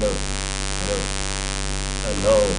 hello, hello, hello.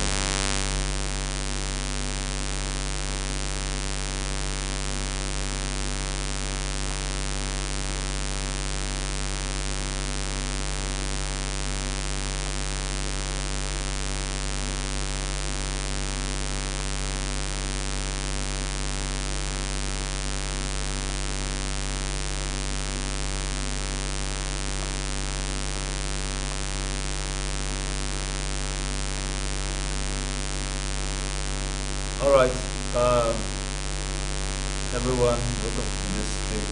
All right, everyone, welcome to this stream.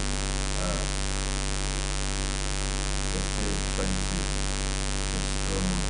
Just still trying to just run one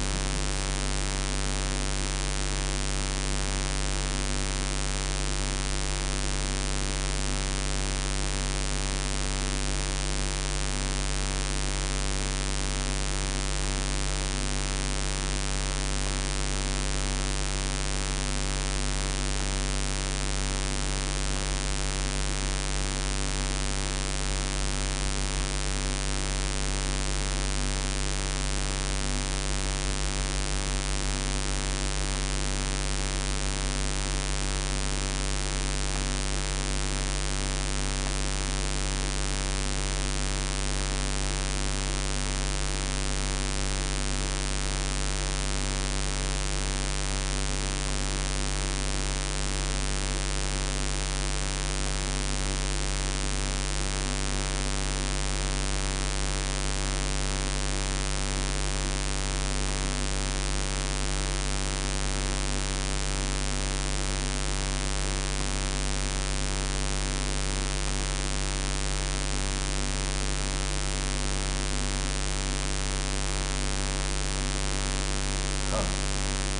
I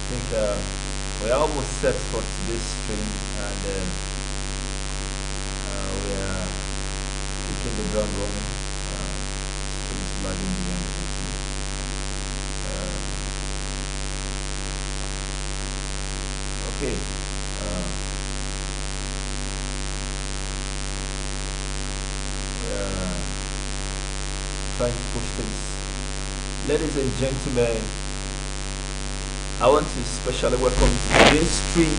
think we're almost set for today's stream, and we are taking the ground running. Stream is lagging behind the YouTube. Okay. We are trying to push things. Ladies and gentlemen, I want to specially welcome you to today's stream.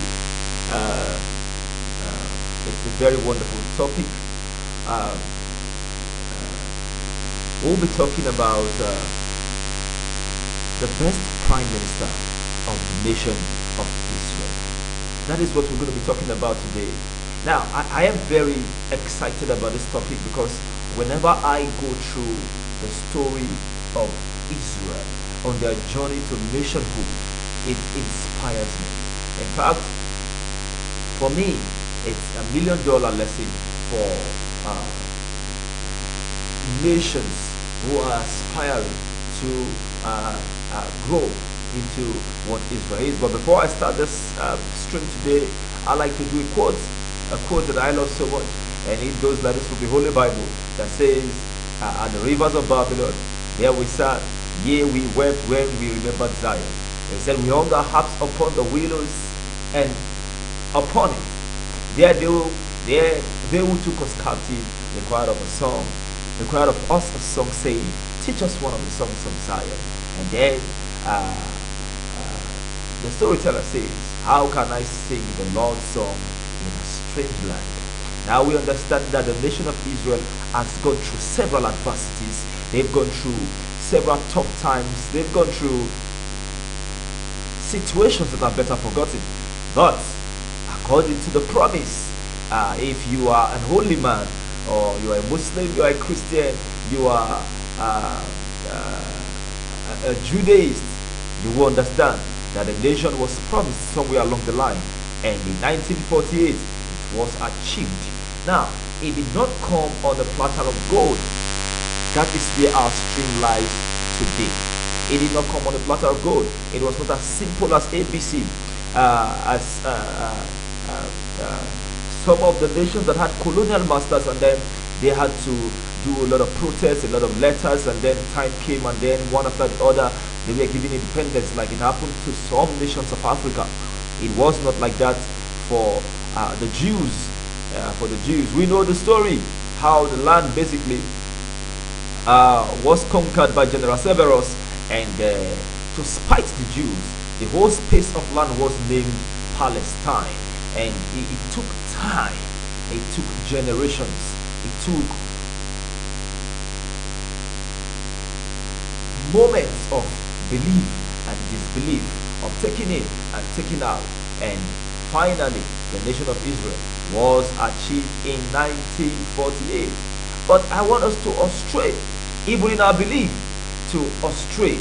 It's a very wonderful topic. We'll be talking about the best prime minister of the nation of Israel. That is what we're going to be talking about today. Now, I am very excited about this topic because whenever I go through the story of Israel on their journey to nationhood, it inspires me. In fact, for me, it's $1 million lesson for nations who are aspiring to grow into what Israel is. But before I start this stream today, I like to do a quote that I love so much, and it goes like this from the Holy Bible that says, "At the rivers of Babylon, there we sat, yea, we wept when we remembered Zion. They said, we hung our harps upon the willows, and upon it, there they who took us captive, they cried of a song, they cried of us a song, saying, teach us one of the songs of Zion." And then the storyteller says, how can I sing the Lord's song in a strange land? Now we understand that the nation of Israel has gone through several adversities. They've gone through several tough times. They've gone through situations that are better forgotten. But according to the promise, if you are an holy man, or you are a Muslim, you are a Christian, you are a Judaist, you will understand that the nation was promised somewhere along the line, and in 1948 it was achieved. Now, it did not come on a platter of gold. That is where our stream lies today. It did not come on a platter of gold. It was not as simple as ABC, as some of the nations that had colonial masters, and then they had to do a lot of protests, a lot of letters, and then time came, and then one after the other they were given independence, like it happened to some nations of Africa. It was not like that for the Jews. We know the story, how the land basically was conquered by General Severus, and to spite the Jews, the whole space of land was named Palestine. And it took time, it took generations, it took moments of belief and disbelief, of taking in and taking out, and finally the nation of Israel was achieved in 1948. But I want us to astray, even in our belief, to astray.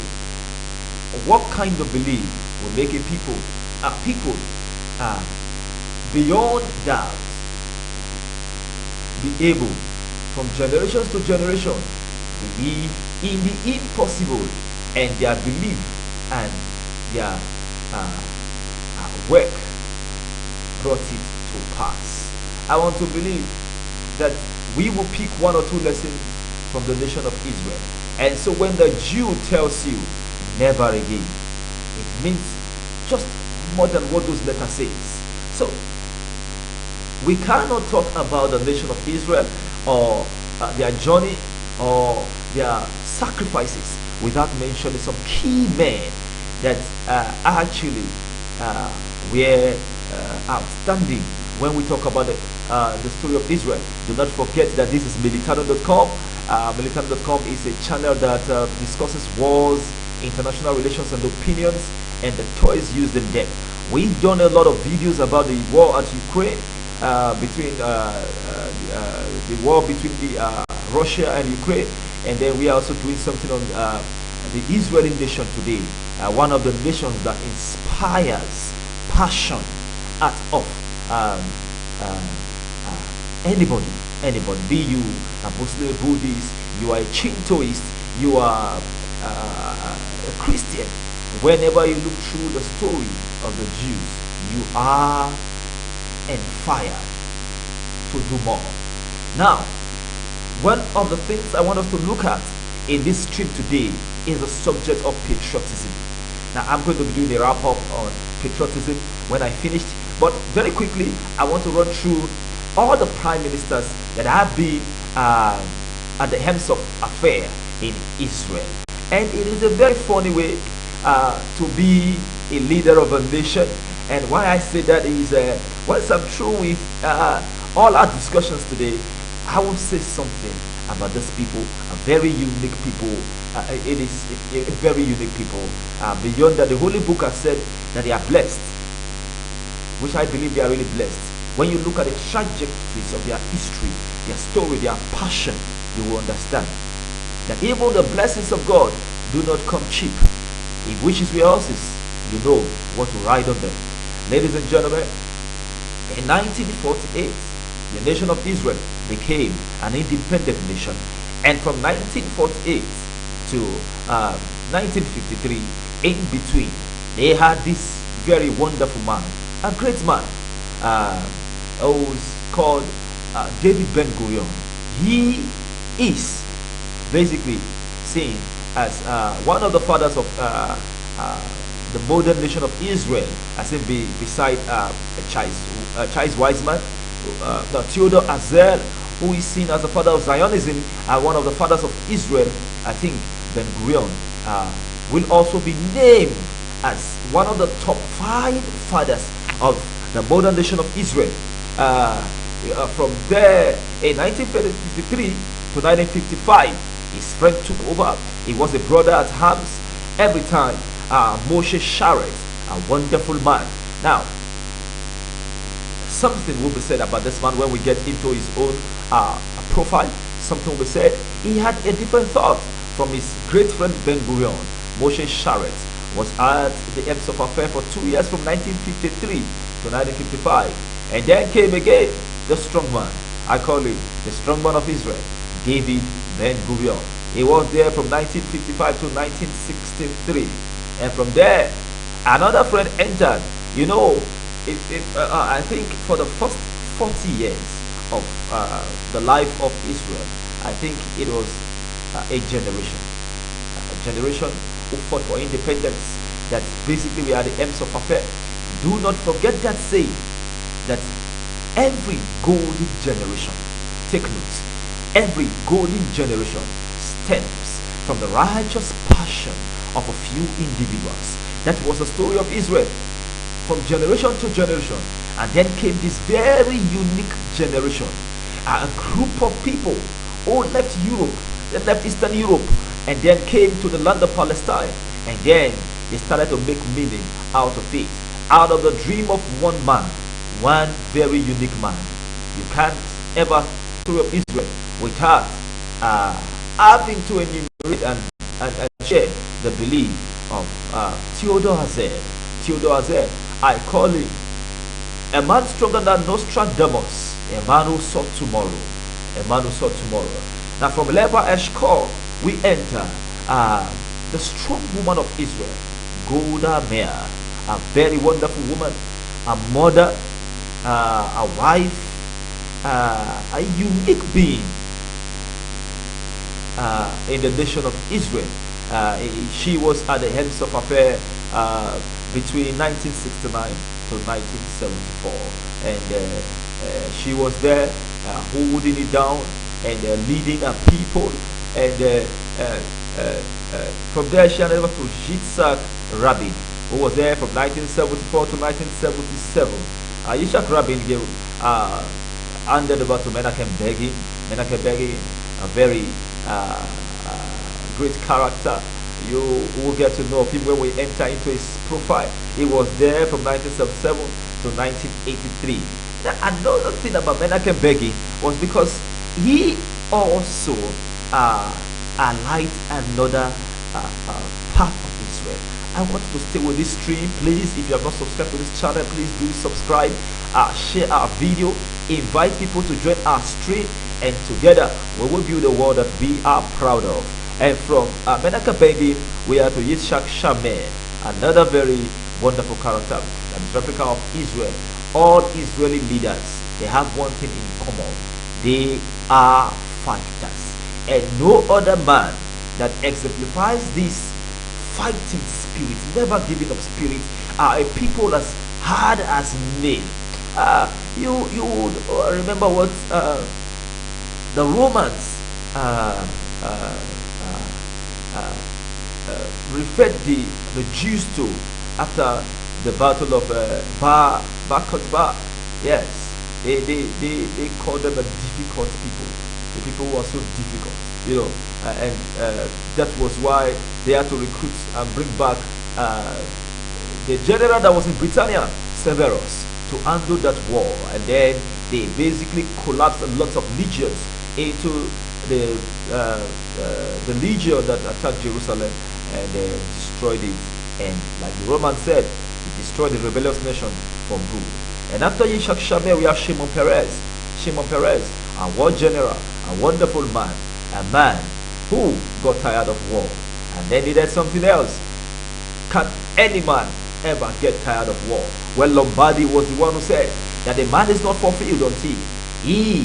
What kind of belief will make a people beyond doubt be able, from generations to generation, believe in the impossible, and their belief and their work brought it to pass. I want to believe that we will pick one or two lessons from the nation of Israel. And so when the Jew tells you never again, it means just more than what those letters says. So we cannot talk about the nation of Israel or their journey or their sacrifices without mentioning some key men that actually were outstanding when we talk about the story of Israel. Do not forget that this is militano.com. Militano.com is a channel that discusses wars, international relations and opinions, and the toys used in them. We've done a lot of videos about the war at Ukraine, the war between Russia and Ukraine, and then we are also doing something on the Israeli nation today, one of the nations that inspires passion out of anybody, be you a Muslim, Buddhist, you are a Shintoist, you are a Christian. Whenever you look through the story of the Jews, you are inspired to do more. Now, one of the things I want us to look at in this stream today is the subject of patriotism. Now, I'm going to be doing a wrap up on patriotism when I finished, but very quickly I want to run through all the prime ministers that have been at the helms of affair in Israel. And it is a very funny way to be a leader of a nation. And why I say that is, once I'm through with all our discussions today, I will say something about these people, a very unique people. It is a very unique people. Beyond that, the Holy Book has said that they are blessed, which I believe they are really blessed. When you look at the trajectories of their history, their story, their passion, you will understand that even the blessings of God do not come cheap. If wishes were horses, you know what to ride on them. Ladies and gentlemen, in 1948, the nation of Israel became an independent nation. And from 1948 to 1953, in between, they had this very wonderful man, a great man, who's called David Ben-Gurion. He is basically seen as one of the fathers of the modern nation of Israel, as in beside Chais Wiseman, Theodore Azel, who is seen as the father of Zionism, one of the fathers of Israel. I think Ben-Gurion will also be named as one of the top 5 fathers of the modern nation of Israel. From there, in 1953 to 1955, his friend took over. He was a brother at arms every time. Moshe Sharet, a wonderful man. Now, something will be said about this man when we get into his own profile. Something will be said. He had a different thought from his great friend Ben-Gurion. Moshe Sharet was at the helms of affair for 2 years, from 1953 to 1955. And then came again the strong man. I call him the strong man of Israel, David Ben-Gurion. He was there from 1955 to 1963. And from there, another friend entered. You know, I think for the first 40 years of the life of Israel, I think it was a generation who fought for independence, that basically we are the helms of affair. Do not forget that saying, that every golden generation, take note, every golden generation stems from the righteous passion of a few individuals. That was the story of Israel from generation to generation. And then came this very unique generation, a group of people who left Europe, they left Eastern Europe, and then came to the land of Palestine. And then they started to make meaning out of it, out of the dream of one man, one very unique man. You can't ever story of Israel without having to enumerate and share the belief of Theodore Hazel. Theodore Hazel, I call him a man stronger than Nostradamus, a man who saw tomorrow, a man who saw tomorrow. Now from Leber Eshkol, we enter the strong woman of Israel, Golda Meir, a very wonderful woman, a mother, a wife, a unique being in the nation of Israel. She was at the heads of affair between 1969 to 1974, and she was there holding it down and leading her people, and from there she handed over to Yitzhak Rabin, who was there from 1974 to 1977. Yitzhak Rabin handed over to Menachem Begin. Menachem Begin, a very great character. You will get to know of him when we enter into his profile. He was there from 1977 to 1983. Now, another thing about Menachem Begin was because he also allied another part of Israel. I want you to stay with this stream, please. If you have not subscribed to this channel, please do subscribe, share our video, invite people to join our stream, and together we will build a world that we are proud of. And from Menachem Begin, we are to Yitzhak Shamir, another very wonderful character, and replica of Israel. All Israeli leaders, they have one thing in common: they are fighters, and no other man that exemplifies this fighting spirit, never giving up spirit, are a people as hard as nail. You would remember what the Romans referred the Jews to after the battle of Bar Kokhba. Yes, they called them a difficult people, the people who are so difficult, you know, and that was why they had to recruit and bring back the general that was in Britannia, Severus, to handle that war. And then they basically collapsed a lot of legions into the legion that attacked Jerusalem, and destroyed it. And like the Romans said, it destroyed the rebellious nation from good. And after Yitzhak Shamir, we have Shimon Peres. Shimon Peres, a war general, a wonderful man, a man who got tired of war and then needed something else. Can any man ever get tired of war? Well, Lombardi was the one who said that a man is not fulfilled until he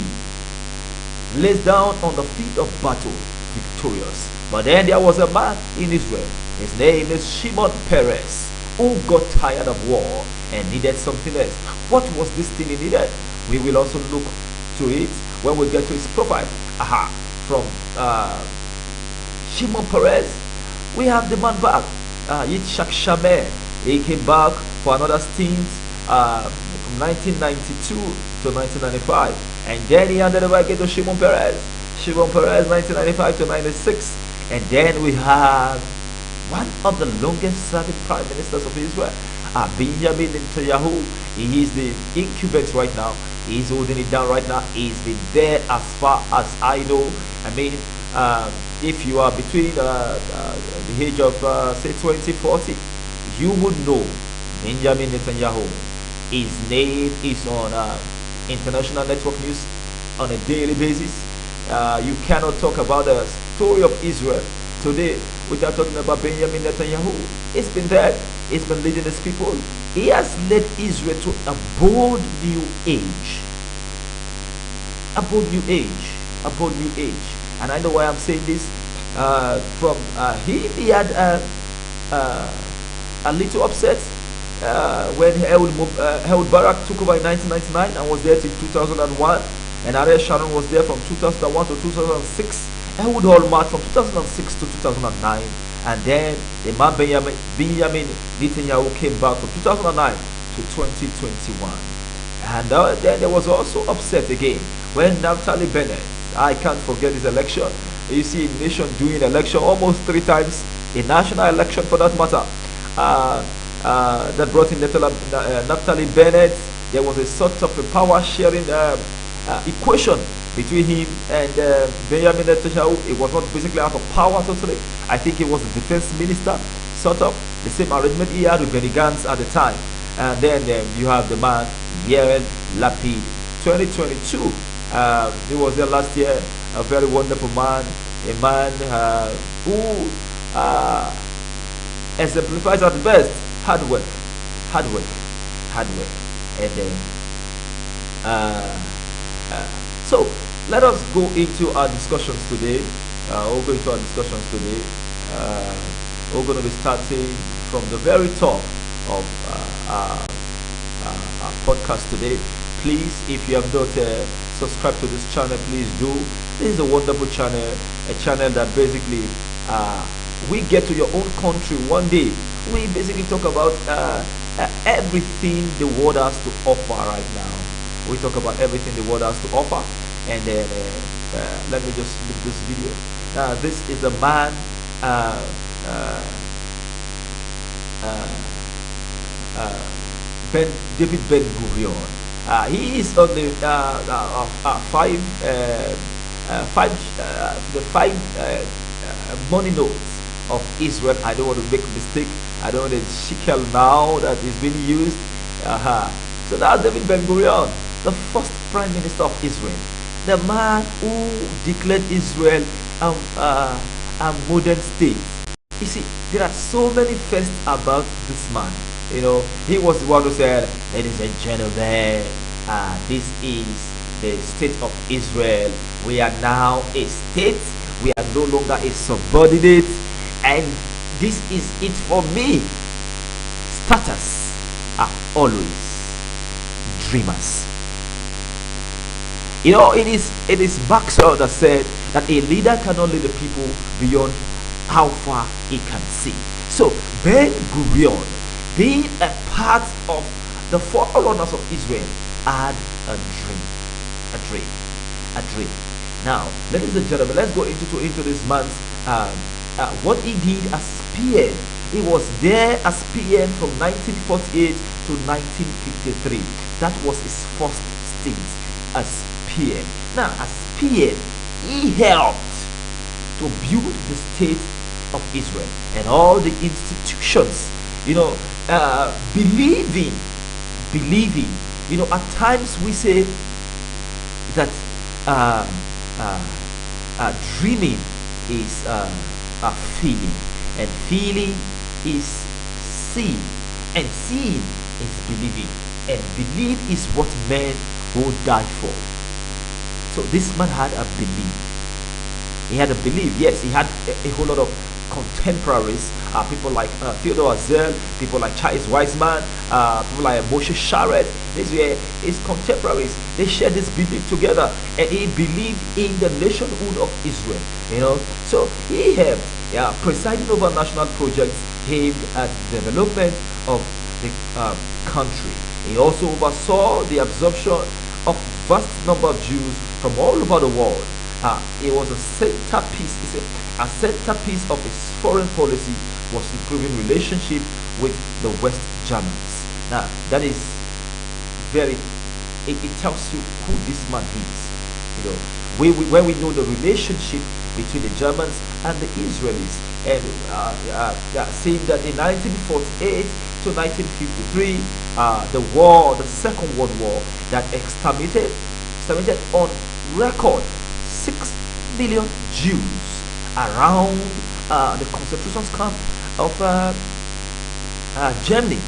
lays down on the field of battle victorious. But then there was a man in Israel, his name is Shimon Peres, who got tired of war and needed something else. What was this thing he needed? We will also look to it when we get to his profile. From Shimon Peres, we have the man back, Yitzhak Shamir. He came back for another stint from 1992 to 1995, and then he handed over again to Shimon Peres. Shimon Peres, 1995 to 96, and then we have one of the longest serving prime ministers of Israel, Benjamin Netanyahu. He is the incumbent right now. He's holding it down right now. He's been there as far as I know. I mean, if you are between the age of say 20, 40, you would know Benjamin Netanyahu. His name is on international network news on a daily basis. You cannot talk about the story of Israel today without talking about Benjamin Netanyahu. He's been there. He's been leading his people. He has led Israel to a bold new age. A bold new age. A bold new age. And I know why I'm saying this. He had a little upset when Ehud Barak took over in 1999 and was there till 2001, and Ariel Sharon was there from 2001 to 2006. Ehud Olmert from 2006 to 2009, And then the man Benjamin Netanyahu came back from 2009 to 2021. And then there was also upset again when Naftali Bennett, I can't forget his election. You see a nation doing election almost 3 times, a national election for that matter, that brought in Naftali Bennett. There was a sort of a power sharing equation between him and Benjamin Netanyahu. It was not basically out of power totally. I think he was the defense minister, sort of the same arrangement he had with Benny Gantz at the time. And then you have the man Yair Lapid, 2022. He was there last year, a very wonderful man, a man who exemplifies at best hard work, and then so let us go into our discussions today. We'll go into our discussions today. We're going to be starting from the very top of our podcast today. Please, if you have not subscribed to this channel, please do. This is a wonderful channel, a channel that basically we get to your own country one day. We basically talk about everything the world has to offer right now. We talk about everything the world has to offer. And then let me just look this video. This is a man David Ben Gurion. He is on the five money notes of Israel. I don't want to make a mistake. I don't want the shekel now that is being used. So that's David Ben Gurion, the first prime minister of Israel, the man who declared Israel a modern state. You see, there are so many firsts about this man. You know, he was the one who said, ladies and gentlemen, this is the state of Israel. We are now a state. We are no longer a subordinate. And this is it for me. Starters are always dreamers. You know, it is Maxwell that said that a leader cannot lead the people beyond how far he can see. So Ben Gurion, being a part of the forerunners of Israel, had a dream. Now, ladies and gentlemen, let's go into this man's what he did as PM. He was there as PM from 1948 to 1953. That was his first stint as PM. Now, as PM, he helped to build the state of Israel and all the institutions, you know, believing. You know, at times we say that dreaming is a feeling, and feeling is seeing, and seeing is believing, and belief is what men will die for. So this man had a belief. He had a belief. Yes, he had a whole lot of contemporaries, people like Theodore Herzl, people like Charles Wiseman, people like Moshe Sharet. These were his contemporaries. They shared this belief together, and he believed in the nationhood of Israel. You know, so he helped, presiding over national projects aimed at development of the country. He also oversaw the absorption of vast number of Jews from all over the world. It was a centerpiece. A centerpiece of his foreign policy was improving relationship with the West Germans. Now that is very. It tells you who this man is. You know, when we know the relationship between the Germans and the Israelis, and saying that in 1948 to 1953, the Second World War, that exterminated on record 6 million Jews around the concentration camp of Germany,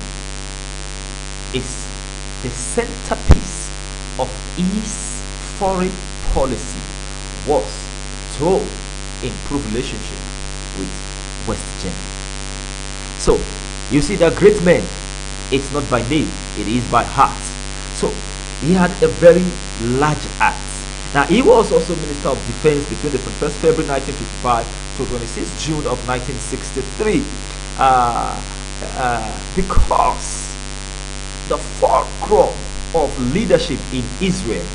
is the centerpiece of his foreign policy, was to improve relationship with West Germany. So you see, the great man, it's not by name, it is by heart. So he had a very large heart, Now, he was also Minister of Defense between the 21st February 1955 to 26th June of 1963. Because the fulcrum of leadership in Israel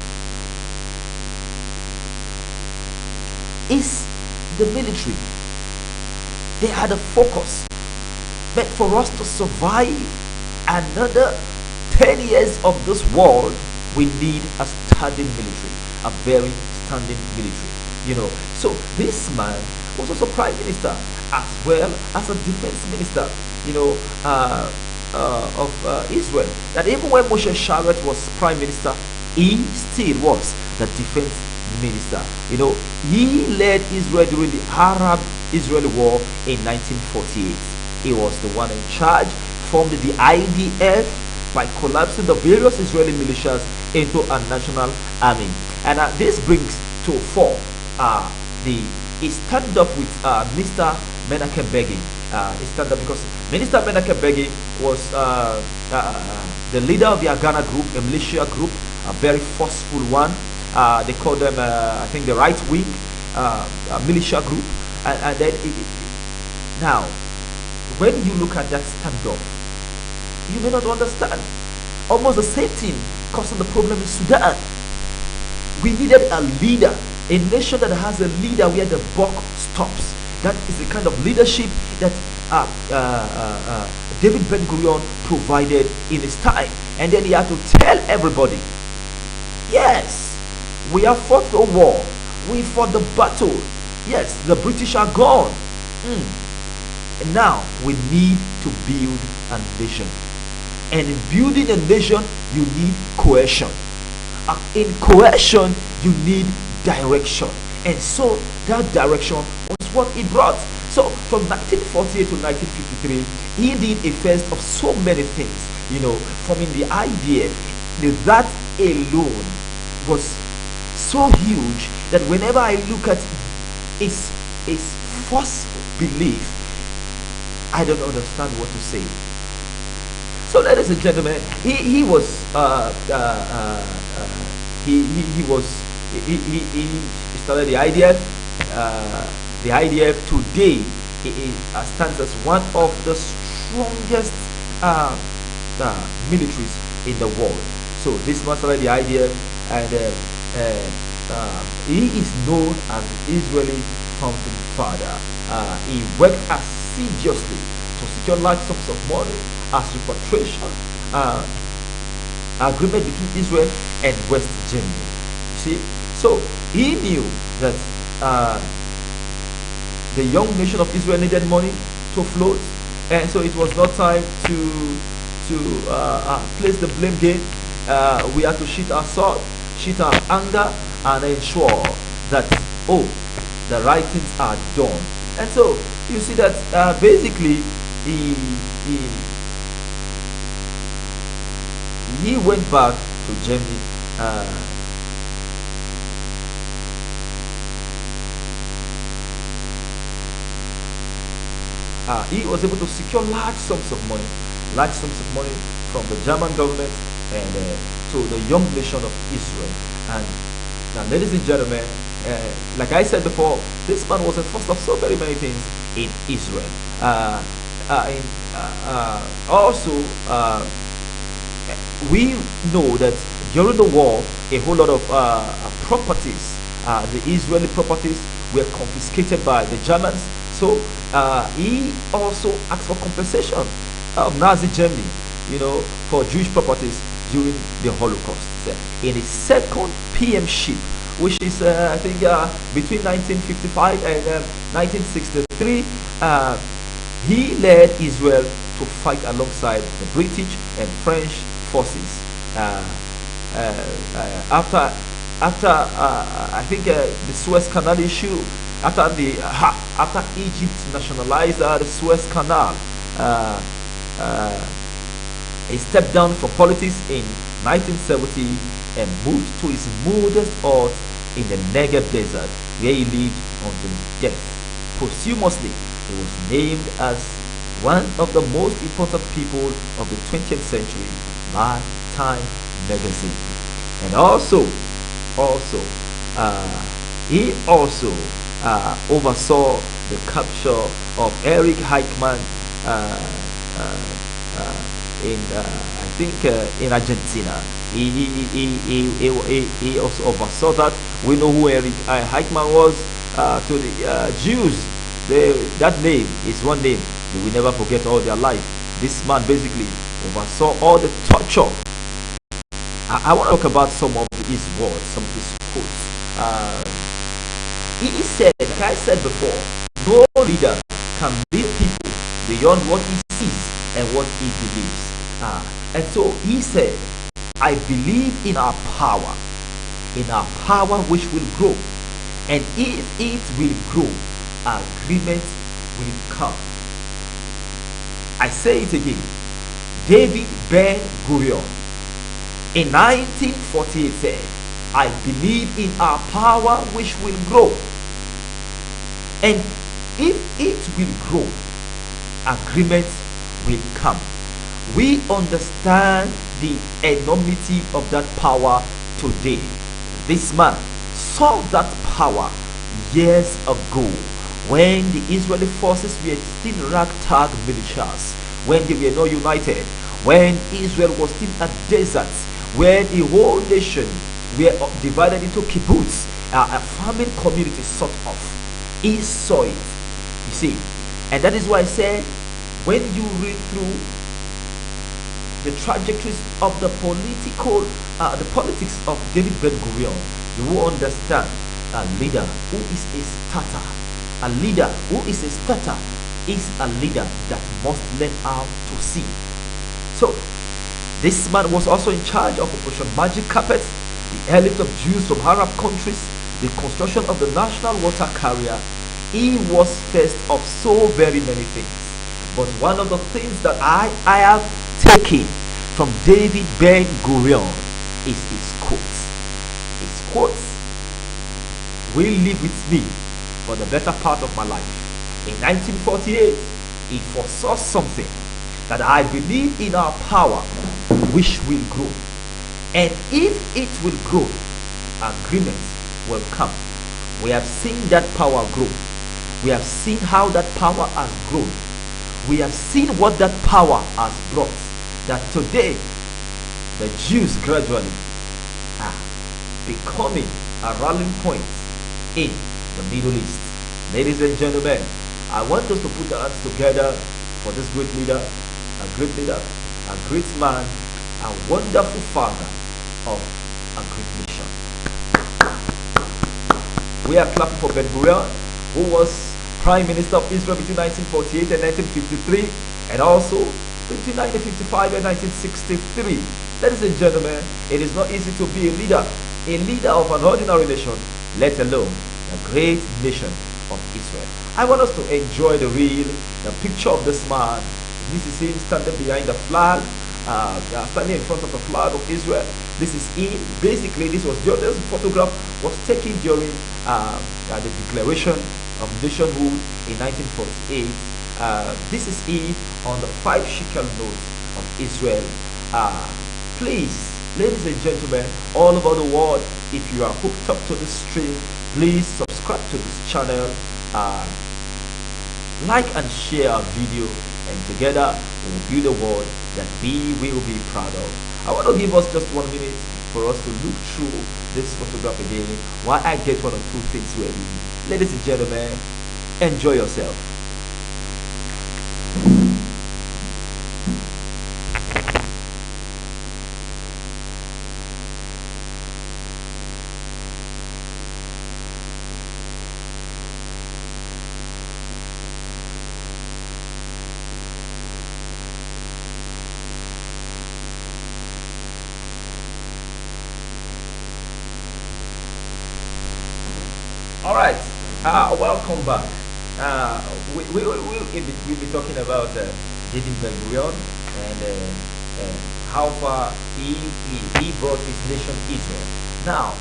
is the military. They had a focus. But for us to survive another 10 years of this world, we need a standing military, a very standing military. So this man was also prime minister as well as a defense minister, of Israel. That even when Moshe Sharett was prime minister, he still was the defense minister. He led Israel during the Arab-Israeli War in 1948. He was the one in charge, formed the IDF by collapsing the various Israeli militias into a national army. And this brings to fore he started off with Mr. Menachem Begin. He started up because Minister Menachem Begin was the leader of the Agana group, a militia group, a very forceful one. They called them, I think, the right wing militia group. And then, now, when you look at that standoff, you may not understand. Almost the same thing causing the problem in Sudan. We needed a leader, a nation that has a leader where the buck stops. That is the kind of leadership that David Ben-Gurion provided in his time. And then he had to tell everybody, yes, we have fought the war, we fought the battle, yes, the British are gone, and now we need to build a nation. And in building a nation, you need cohesion. In cohesion, you need direction. And so that direction was what he brought. So from 1948 to 1953, he did a first of so many things. Forming the idea that alone was so huge that whenever I look at his first belief, I don't understand what to say. So, ladies and gentlemen, he started the IDF. The IDF today stands as one of the strongest militaries in the world. So this man started the IDF, and he is known as Israeli founding father. He worked assiduously to secure large sums of money as repatriation agreement between Israel and West Germany. You see, so he knew that the young nation of Israel needed money to float, and so it was not time to place the blame game. We had to sheet our sword, sheet our anger, and ensure that the right things are done. And so you see that basically he went back to Germany. He was able to secure large sums of money from the German government and to the young nation of Israel. And now, ladies and gentlemen, like I said before, this man was the first of so very many things in Israel. Also, we know that during the war, a whole lot of properties, the Israeli properties, were confiscated by the Germans. So he also asked for compensation of Nazi Germany, for Jewish properties during the Holocaust. In his second PM ship, which is I think between 1955 and 1963, he led Israel to fight alongside the British and French forces. After I think the Suez Canal issue, after Egypt nationalized the Suez Canal, he stepped down from politics in 1970 and moved to his modest hut in the Negev desert, where he lived until death. Posthumously, he was named as one of the most important people of the 20th century by Time magazine. And also He also oversaw the capture of Eric Heichmann uh, uh, in I think in Argentina. He also oversaw that. We know who Eric Heichmann was. To the Jews, that name is one name they will never forget all their life. This man basically oversaw all the torture. I want to talk about some of his words, some of his quotes. He said, like I said before, no leader can lead people beyond what he sees and what he believes. And so he said, I believe in our power which will grow. And if it will grow, agreement will come. I say it again. David Ben Gurion in 1948 said, I believe in our power which will grow. And if it will grow, agreement will come. We understand the enormity of that power today. This man saw that power years ago when the Israeli forces were still ragtag militias, when they were not united, when Israel was still a desert, where the whole nation were divided into kibbutz, a farming community sort of. He saw it, you see. And that is why I said, when you read through the trajectories of the politics of David Ben Gurion, you will understand a leader who is a starter. A leader who is a starter is a leader that must learn how to see. So, this man was also in charge of Operation Magic Carpet, the airlift of Jews from Arab countries, the construction of the national water carrier. He was first of so very many things. But one of the things that I have taken from David Ben Gurion is his quotes. His quotes will live with me for the better part of my life. In 1948, he foresaw something that I believe in our power which will grow. And if it will grow, agreement will come. We have seen that power grow. We have seen how that power has grown. We have seen what that power has brought. That today, the Jews gradually are becoming a rallying point in the Middle East. Ladies and gentlemen, I want us to put our hands together for this great leader, a great man, a wonderful father of a great nation. We are clapping for Ben Gurion, who was Prime Minister of Israel between 1948 and 1953, and also between 1955 and 1963. Ladies and gentlemen, it is not easy to be a leader of an ordinary nation, let alone a great nation of Israel. I want us to enjoy the picture of this man. This is him standing behind the flag, standing in front of the flag of Israel. This is him. Basically, this photograph was taken during the declaration of nationhood in 1948. This is him on the 5 shekel note of Israel. Please, ladies and gentlemen, all over the world, if you are hooked up to this stream, please subscribe to this channel, like and share our video, and together we will build a world that we will be proud of. I want to give us just 1 minute for us to look through this photograph again while I get 1 or 2 things ready. Ladies and gentlemen, enjoy yourself. Alright, welcome back. We'll be talking about David Ben Gurion and how far he brought his nation Israel. Now,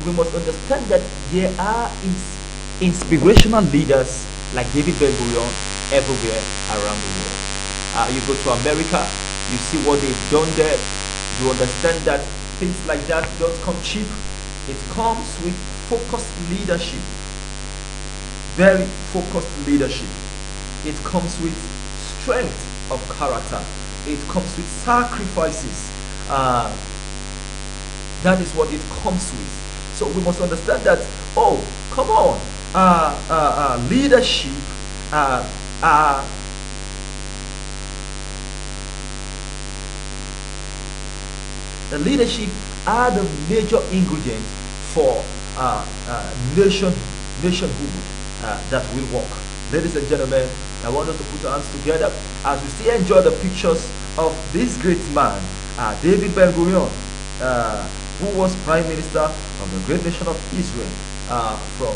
we must understand that there are inspirational leaders like David Ben Gurion everywhere around the world. You go to America, you see what they've done there. You understand that things like that don't come cheap. It comes with focused leadership, very focused leadership, it comes with strength of character. It comes with sacrifices. That is what it comes with. So we must understand that, oh, come on, leadership, the leadership are the major ingredients for nationhood that will work. Ladies and gentlemen, I want us to put our hands together as we still enjoy the pictures of this great man, David Ben-Gurion, who was Prime Minister of the great nation of Israel from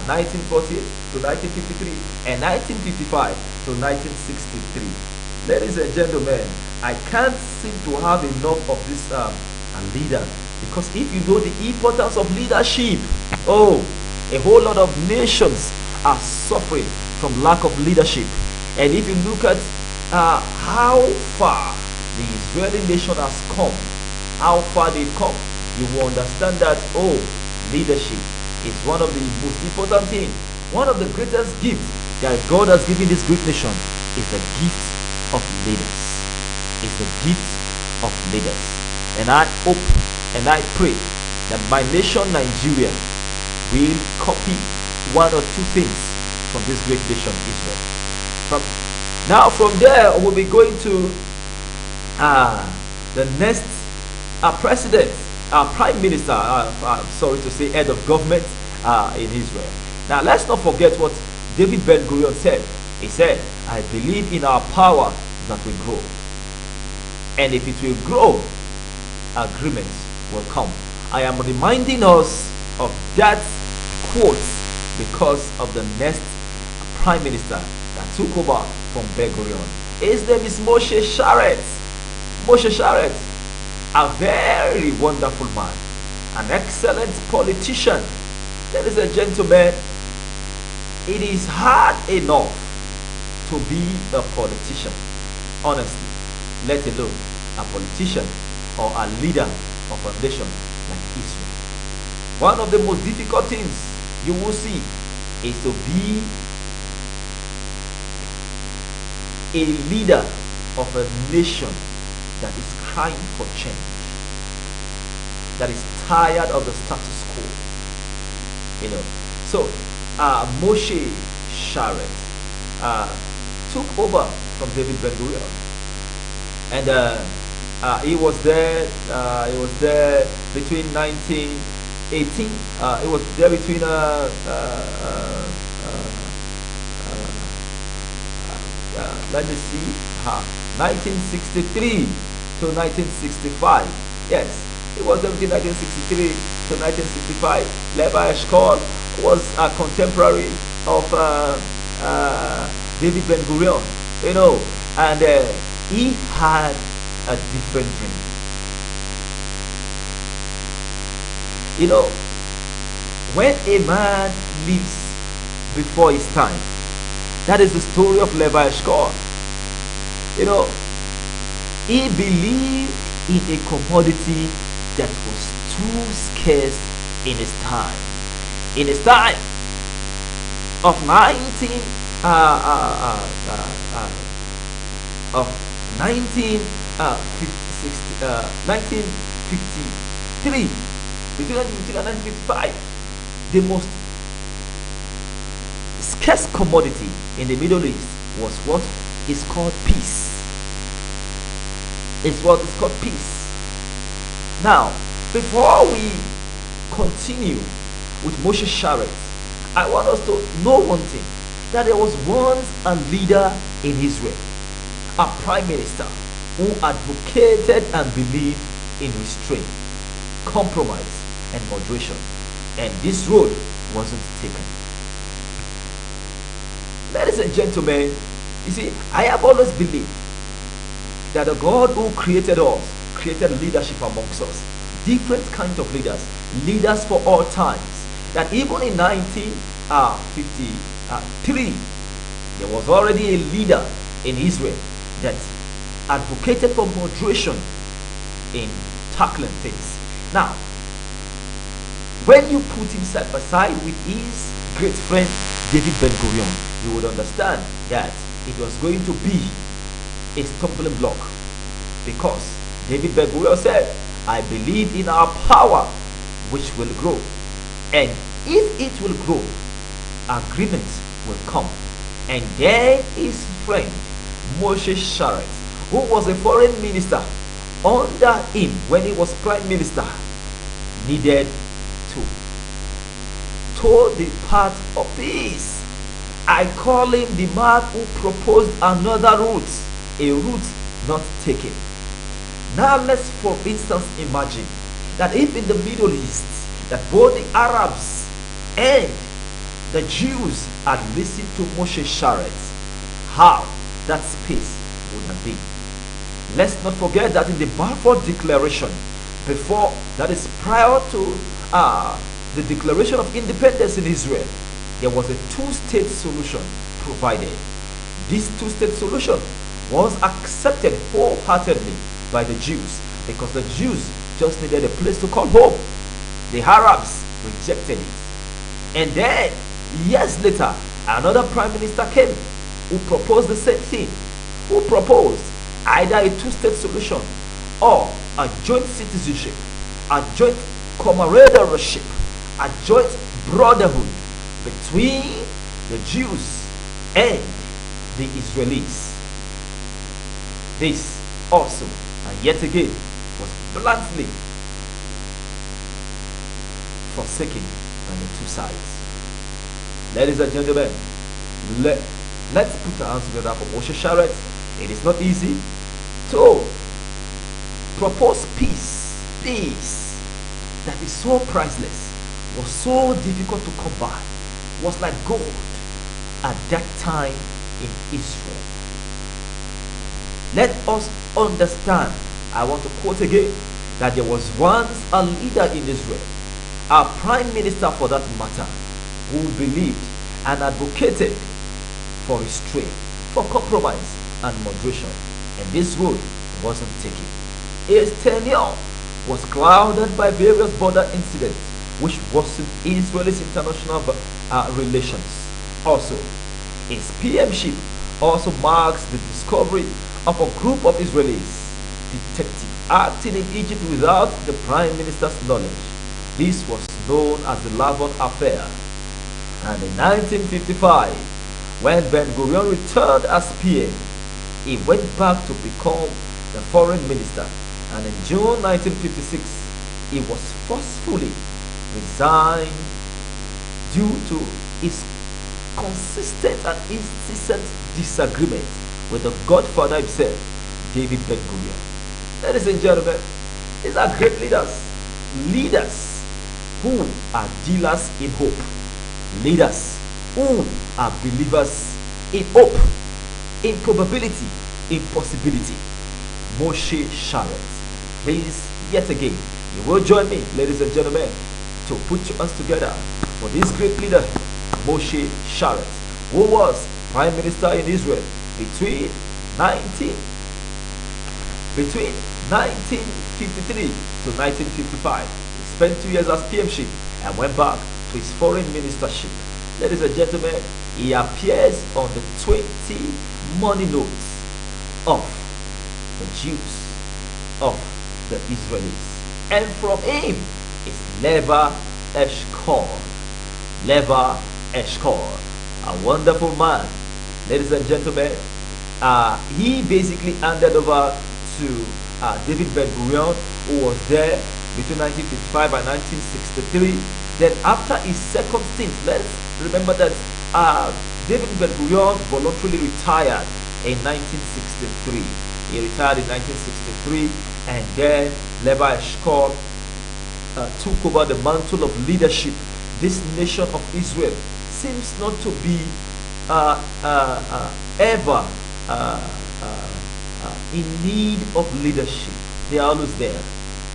1948 to 1953 and 1955 to 1963. Ladies and gentlemen, I can't seem to have enough of this leader, because if you know the importance of leadership, oh, a whole lot of nations are suffering from lack of leadership. And if you look at how far the Israeli nation has come, how far they've come, you will understand that, oh, leadership is one of the most important things. One of the greatest gifts that God has given this great nation is the gift of leaders. It's the gift of leaders. And I hope and I pray that my nation, Nigeria, will copy one or two things from this great nation, Israel. From there, we'll be going to the next president, prime minister, sorry to say, head of government in Israel. Now, let's not forget what David Ben-Gurion said. He said, I believe in our power that will grow. And if it will grow, agreements will come. I am reminding us of that quote because of the next prime minister that took over from Ben-Gurion. His name is Moshe Sharet. Moshe Sharet, a very wonderful man, an excellent politician. Ladies and gentlemen, it is hard enough to be a politician, honestly, let alone a politician or a leader of a nation like Israel. One of the most difficult things you will see is to be a leader of a nation that is crying for change, that is tired of the status quo. So Moshe Sharet took over from David Ben-Gurion, and he was there between 1918. It was there between 1963 to 1965. Yes, it was there between 1963 to 1965. Levi Eshkol was a contemporary of David Ben-Gurion, and he had a different dream. When a man lives before his time, that is the story of Levi Eshkol. He believed in a commodity that was too scarce in his time. In his time of 1953, between 1953 and 1955, the most scarce commodity in the Middle East was what is called peace. It's what is called peace. Now, before we continue with Moshe Sharet, I want us to know one thing, that there was once a leader in Israel, a prime minister, who advocated and believed in restraint, compromise, and moderation, and this road wasn't taken. Ladies and gentlemen, you see, I have always believed that the God who created us created leadership amongst us, different kinds of leaders for all times. That even in 1953, there was already a leader in Israel that advocated for moderation in tackling things. Now, when you put him side by side with his great friend David Ben Gurion, you would understand that it was going to be a stumbling block, because David Ben Gurion said, I believe in our power which will grow, and if it will grow, agreement will come. And then his friend Moshe Sharet, who was a foreign minister under him when he was prime minister, needed to toe the path of peace. I call him the man who proposed another route, a route not taken. Now let's for instance imagine that if in the Middle East that both the Arabs and the Jews had listened to Moshe Sharet, how that space would have been. Let's not forget that in the Balfour Declaration, before, that is prior to the declaration of independence in Israel, there was a two-state solution provided. This two-state solution was accepted wholeheartedly by the Jews, because the Jews just needed a place to call home. The Arabs rejected it. And then, years later, another prime minister came who proposed the same thing, who proposed either a two-state solution or a joint citizenship, a joint camaraderie, a joint brotherhood between the Jews and the Israelis. This also, and yet again, was bluntly forsaken by the two sides. Ladies and gentlemen, let's put our hands together for Moshe Sharet. It is not easy to propose peace that is so priceless, was so difficult to come by, was like gold at that time in Israel. Let us understand, I want to quote again, that there was once a leader in Israel, a prime minister for that matter, who believed and advocated for restraint, for compromise and moderation, and this road wasn't taken. His tenure was clouded by various border incidents which worsened Israel's international relations. Also, his PMship also marks the discovery of a group of Israelis detectives acting in Egypt without the prime minister's knowledge. This was known as the Lavon affair. And in 1955, when Ben Gurion returned as PM, he went back to become the foreign minister, and in June 1956, he was forcefully resigned due to his consistent and incessant disagreement with the godfather himself, David Ben Gurion. Ladies and gentlemen, these are great leaders who are dealers in hope, leaders who are believers in hope, in probability, in possibility. Moshe Sharet. Please, yet again, you will join me, ladies and gentlemen, to put your hands together for this great leader, Moshe Sharet, who was prime minister in Israel between 1953 to 1955. He spent 2 years as PMship and went back to his foreign ministership. Ladies and gentlemen, he appears on the 20 money notes of the Jews, of the Israelis. And from him is Leva Eshkol. Leva Eshkol, a wonderful man. Ladies and gentlemen, he basically handed over to David Ben Gurion, who was there between 1955 and 1963. Then after his second stint, let's remember that David Ben Gurion voluntarily retired in 1963. He retired in 1963, and then Leva Eshkol took over the mantle of leadership. This nation of Israel seems not to be ever in need of leadership. They are always there,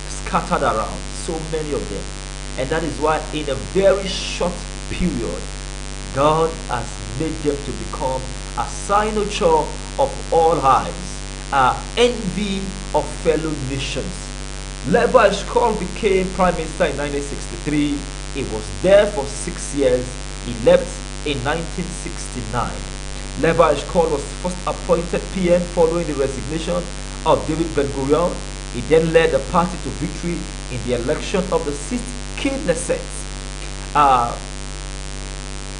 scattered around, so many of them. And that is why in a very short period, God has made them to become a signature of all eyes, envy of fellow nations. Leva Eshkol became prime minister in 1963. He was there for 6 years. He left in 1969. Levi Eshkol was first appointed PM following the resignation of David Ben-Gurion. He then led the party to victory in the election of the 6th Knesset.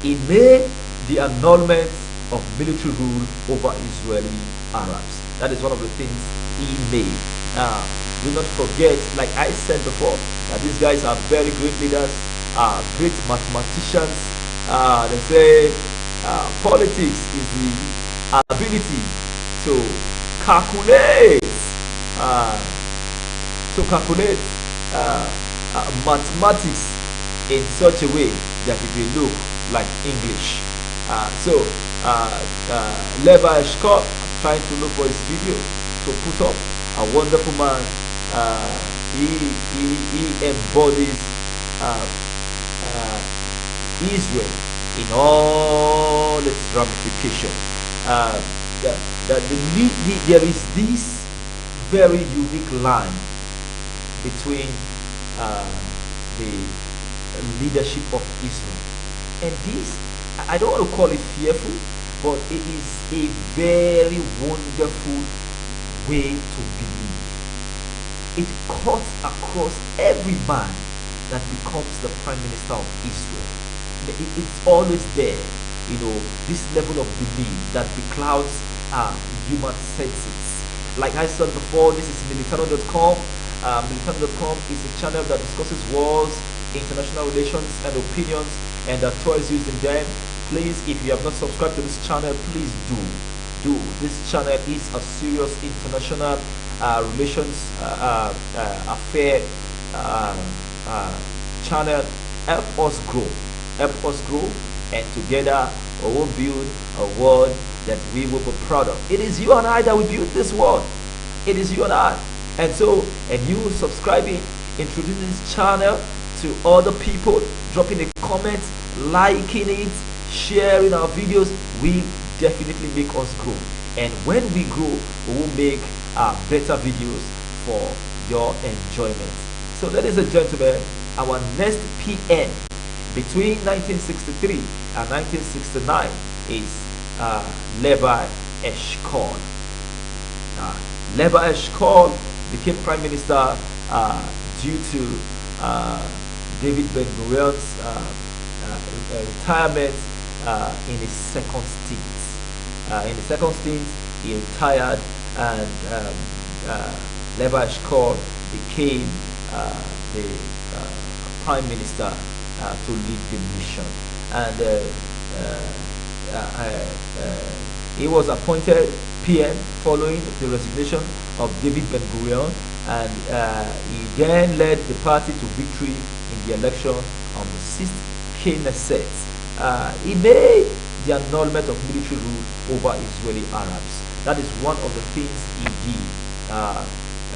He made the annulment of military rule over Israeli Arabs. That is one of the things he made. Do not forget, like I said before, that these guys are very great leaders, great mathematicians. They say politics is the ability to calculate, mathematics in such a way that it will look like English. Levi Eshkol, I'm trying to look for his video to put up. A wonderful man. He embodies Israel in all its ramifications. There is this very unique line between the leadership of Israel, and this, I don't want to call it fearful, but it is a very wonderful way to believe. It cuts across every man that becomes the prime minister of Israel. It's always there, this level of belief that beclouds human senses. Like I said before, this is militano.com. Militano.com is a channel that discusses wars, international relations, and opinions, and the toys used in them. Please, if you have not subscribed to this channel, please do. This channel is a serious international relations affair channel. Help us grow, and together we will build a world that we will be proud of. It is you and I that will build this world. It is you and I. And you subscribing, introducing this channel to other people, dropping a comment, liking it, sharing our videos, will definitely make us grow. And when we grow, we will make better videos for your enjoyment. So ladies and gentlemen, our next PM between 1963 and 1969 is Levi Eshkol. Levi Eshkol became prime minister due to David Ben-Gurion's retirement in his second stint. In the second stint, he retired, and Levi Eshkol became the prime minister to lead the nation. And he was appointed PM following the resignation of David Ben-Gurion, and he then led the party to victory in the election on the 6th Knesset. He made the annulment of military rule over Israeli Arabs. That is one of the things he did,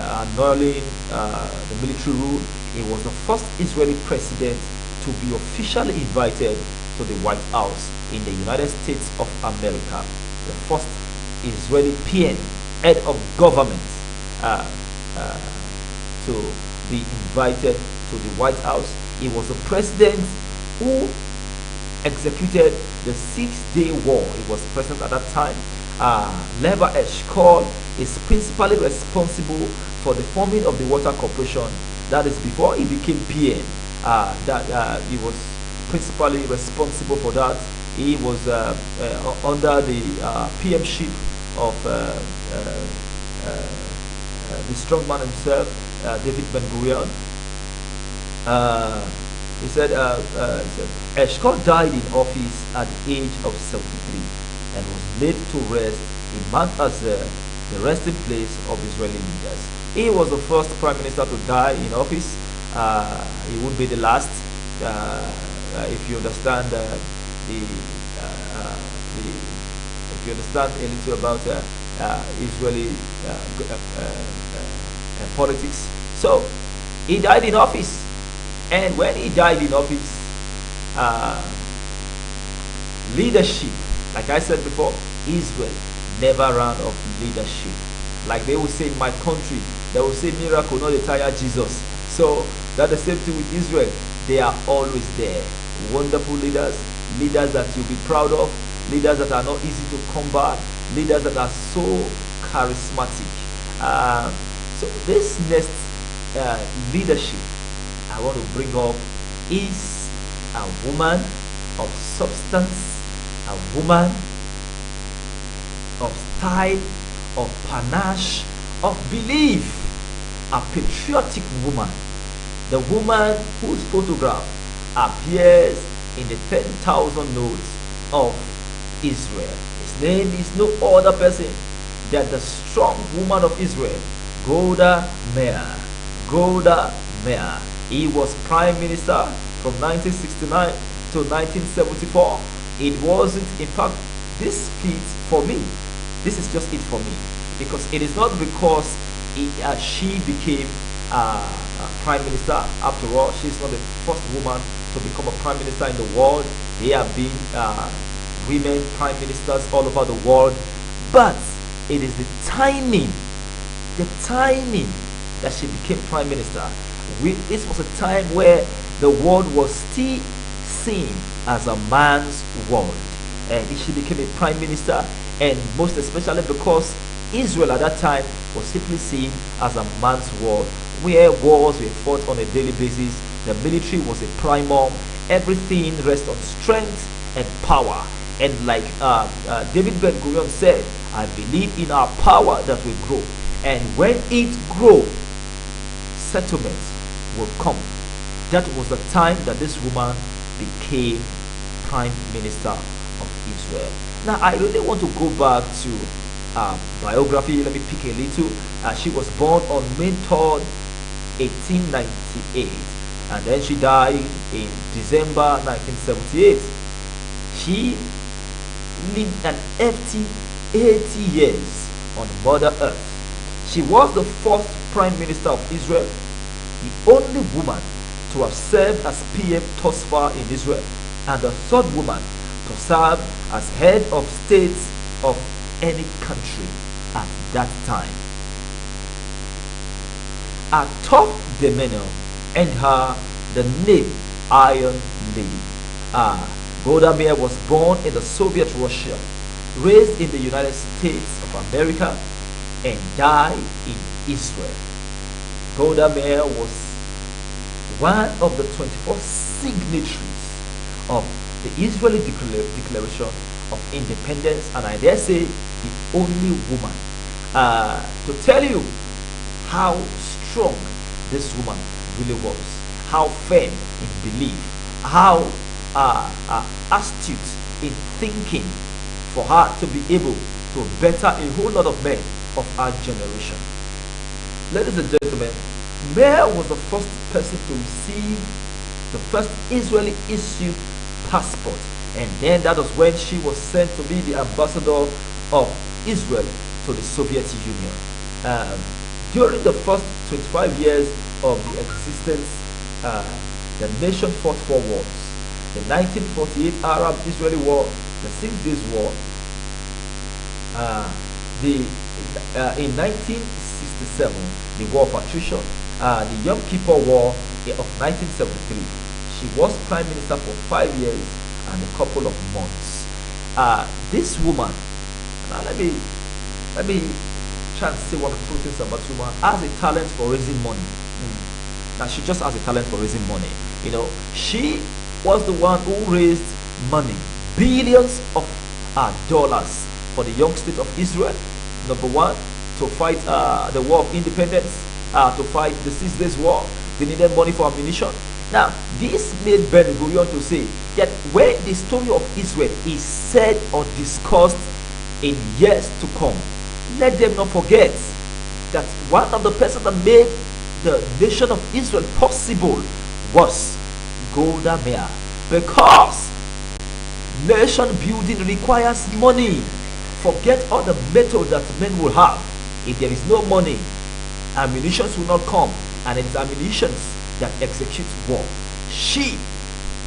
annulling the military rule. He was the first Israeli president to be officially invited to the White House in the United States of America. The first Israeli PM, head of government, to be invited to the White House. He was the president who executed the 6-day war. He was president at that time. Levi Eshkol is principally responsible for the forming of the Water Corporation. That is before he became PM. He was principally responsible for that. He was under the PMship of the strongman himself, David Ben-Gurion. He said Eshkol died in office at the age of 73 and was laid to rest in marked as the resting place of Israeli leaders. He was the first prime minister to die in office. He would be the last. If you understand if you understand a little about Israeli politics. So he died in office, and when he died in office, leadership, like I said before, Israel never ran off leadership. Like they will say in my country, they will say miracle, not the tire Jesus. So that's the same thing with Israel. they are always there. Wonderful leaders, leaders that you'll be proud of, leaders that are not easy to combat, leaders that are so charismatic. So this next leadership I want to bring up is a woman of substance, a woman of style, of panache, of belief, a patriotic woman, the woman whose photograph appears in the 10,000 notes of Israel. His name is no other person than the strong woman of Israel, Golda Meir. Golda Meir. He was prime minister from 1969 to 1974. It wasn't, in fact, this feat for me, this is just it for me, because it is not because she became prime minister. After all, she's not the first woman to become a prime minister in the world. There have been women prime ministers all over the world, but it is the timing that she became prime minister. This was a time where the world was still seen as a man's world, and she became a prime minister, and most especially because Israel at that time was simply seen as a man's world, where wars were fought on a daily basis. The military was a primum. Everything rests on strength and power. And like David Ben Gurion said, I believe in our power that will grow. And when it grows, settlement will come. That was the time that this woman became prime minister of Israel. Now, I really want to go back to biography. Let me pick a little. She was born on May 3rd, 1898, and then she died in December 1978. She lived an empty 80 years on Mother Earth. She was the first prime minister of Israel, the only woman to have served as PM thus far in Israel, and the third woman to serve as head of state of any country at that time. Atop the menu and her the name Iron Lady. Golda Meir was born in the Soviet Russia, raised in the United States of America, and died in Israel. Golda Meir was one of the 24 signatories of the Israeli Declaration of Independence, and I dare say the only woman. To tell you how strong this woman really was, how firm in belief, how astute in thinking, for her to be able to better a whole lot of men of our generation. Ladies and gentlemen, Meir was the first person to receive the first Israeli issued passport, and then that was when she was sent to be the ambassador of Israel to the Soviet Union. During the first 25 years of the existence, the nation fought 4 wars: the 1948 Arab-Israeli War, the 6 Days War, in 1967 the War of Attrition, the Yom Kippur War of 1973. She was prime minister for 5 years and a couple of months. This woman, now let me try and say one or two things about this woman, has a talent for raising money. Now she just has a talent for raising money. You know, she was the one who raised money, billions of dollars for the young state of Israel. Number one, to fight the war of independence, to fight the 6 Days War. They needed money for ammunition. Now, this made Ben Gurion to say that when the story of Israel is said or discussed in years to come, let them not forget that one of the persons that made the nation of Israel possible was Golda Meir, because nation building requires money. Forget all the metal that men will have. If there is no money, ammunition will not come, and it is ammunition that executes war. She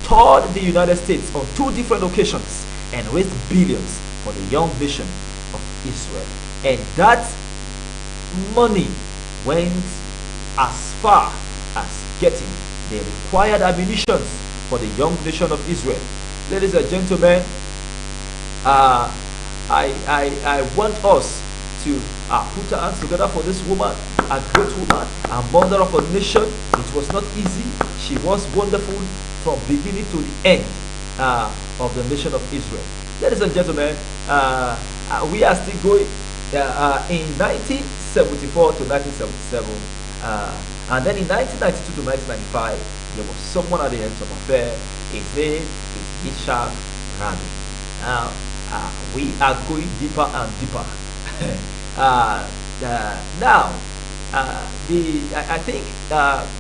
toured the United States on 2 different occasions and raised billions for the young nation of Israel. And that money went as far as getting the required ammunition for the young nation of Israel. Ladies and gentlemen, I want us to put our hands together for this woman, a great woman, a mother of a nation. It was not easy. She was wonderful from beginning to the end of the nation of Israel. Ladies and gentlemen, we are still going in 1974 to 1977, and then in 1992 to 1995, there was someone at the end of affair. His name is Yitzhak Rabin. Now, we are going deeper and deeper. I think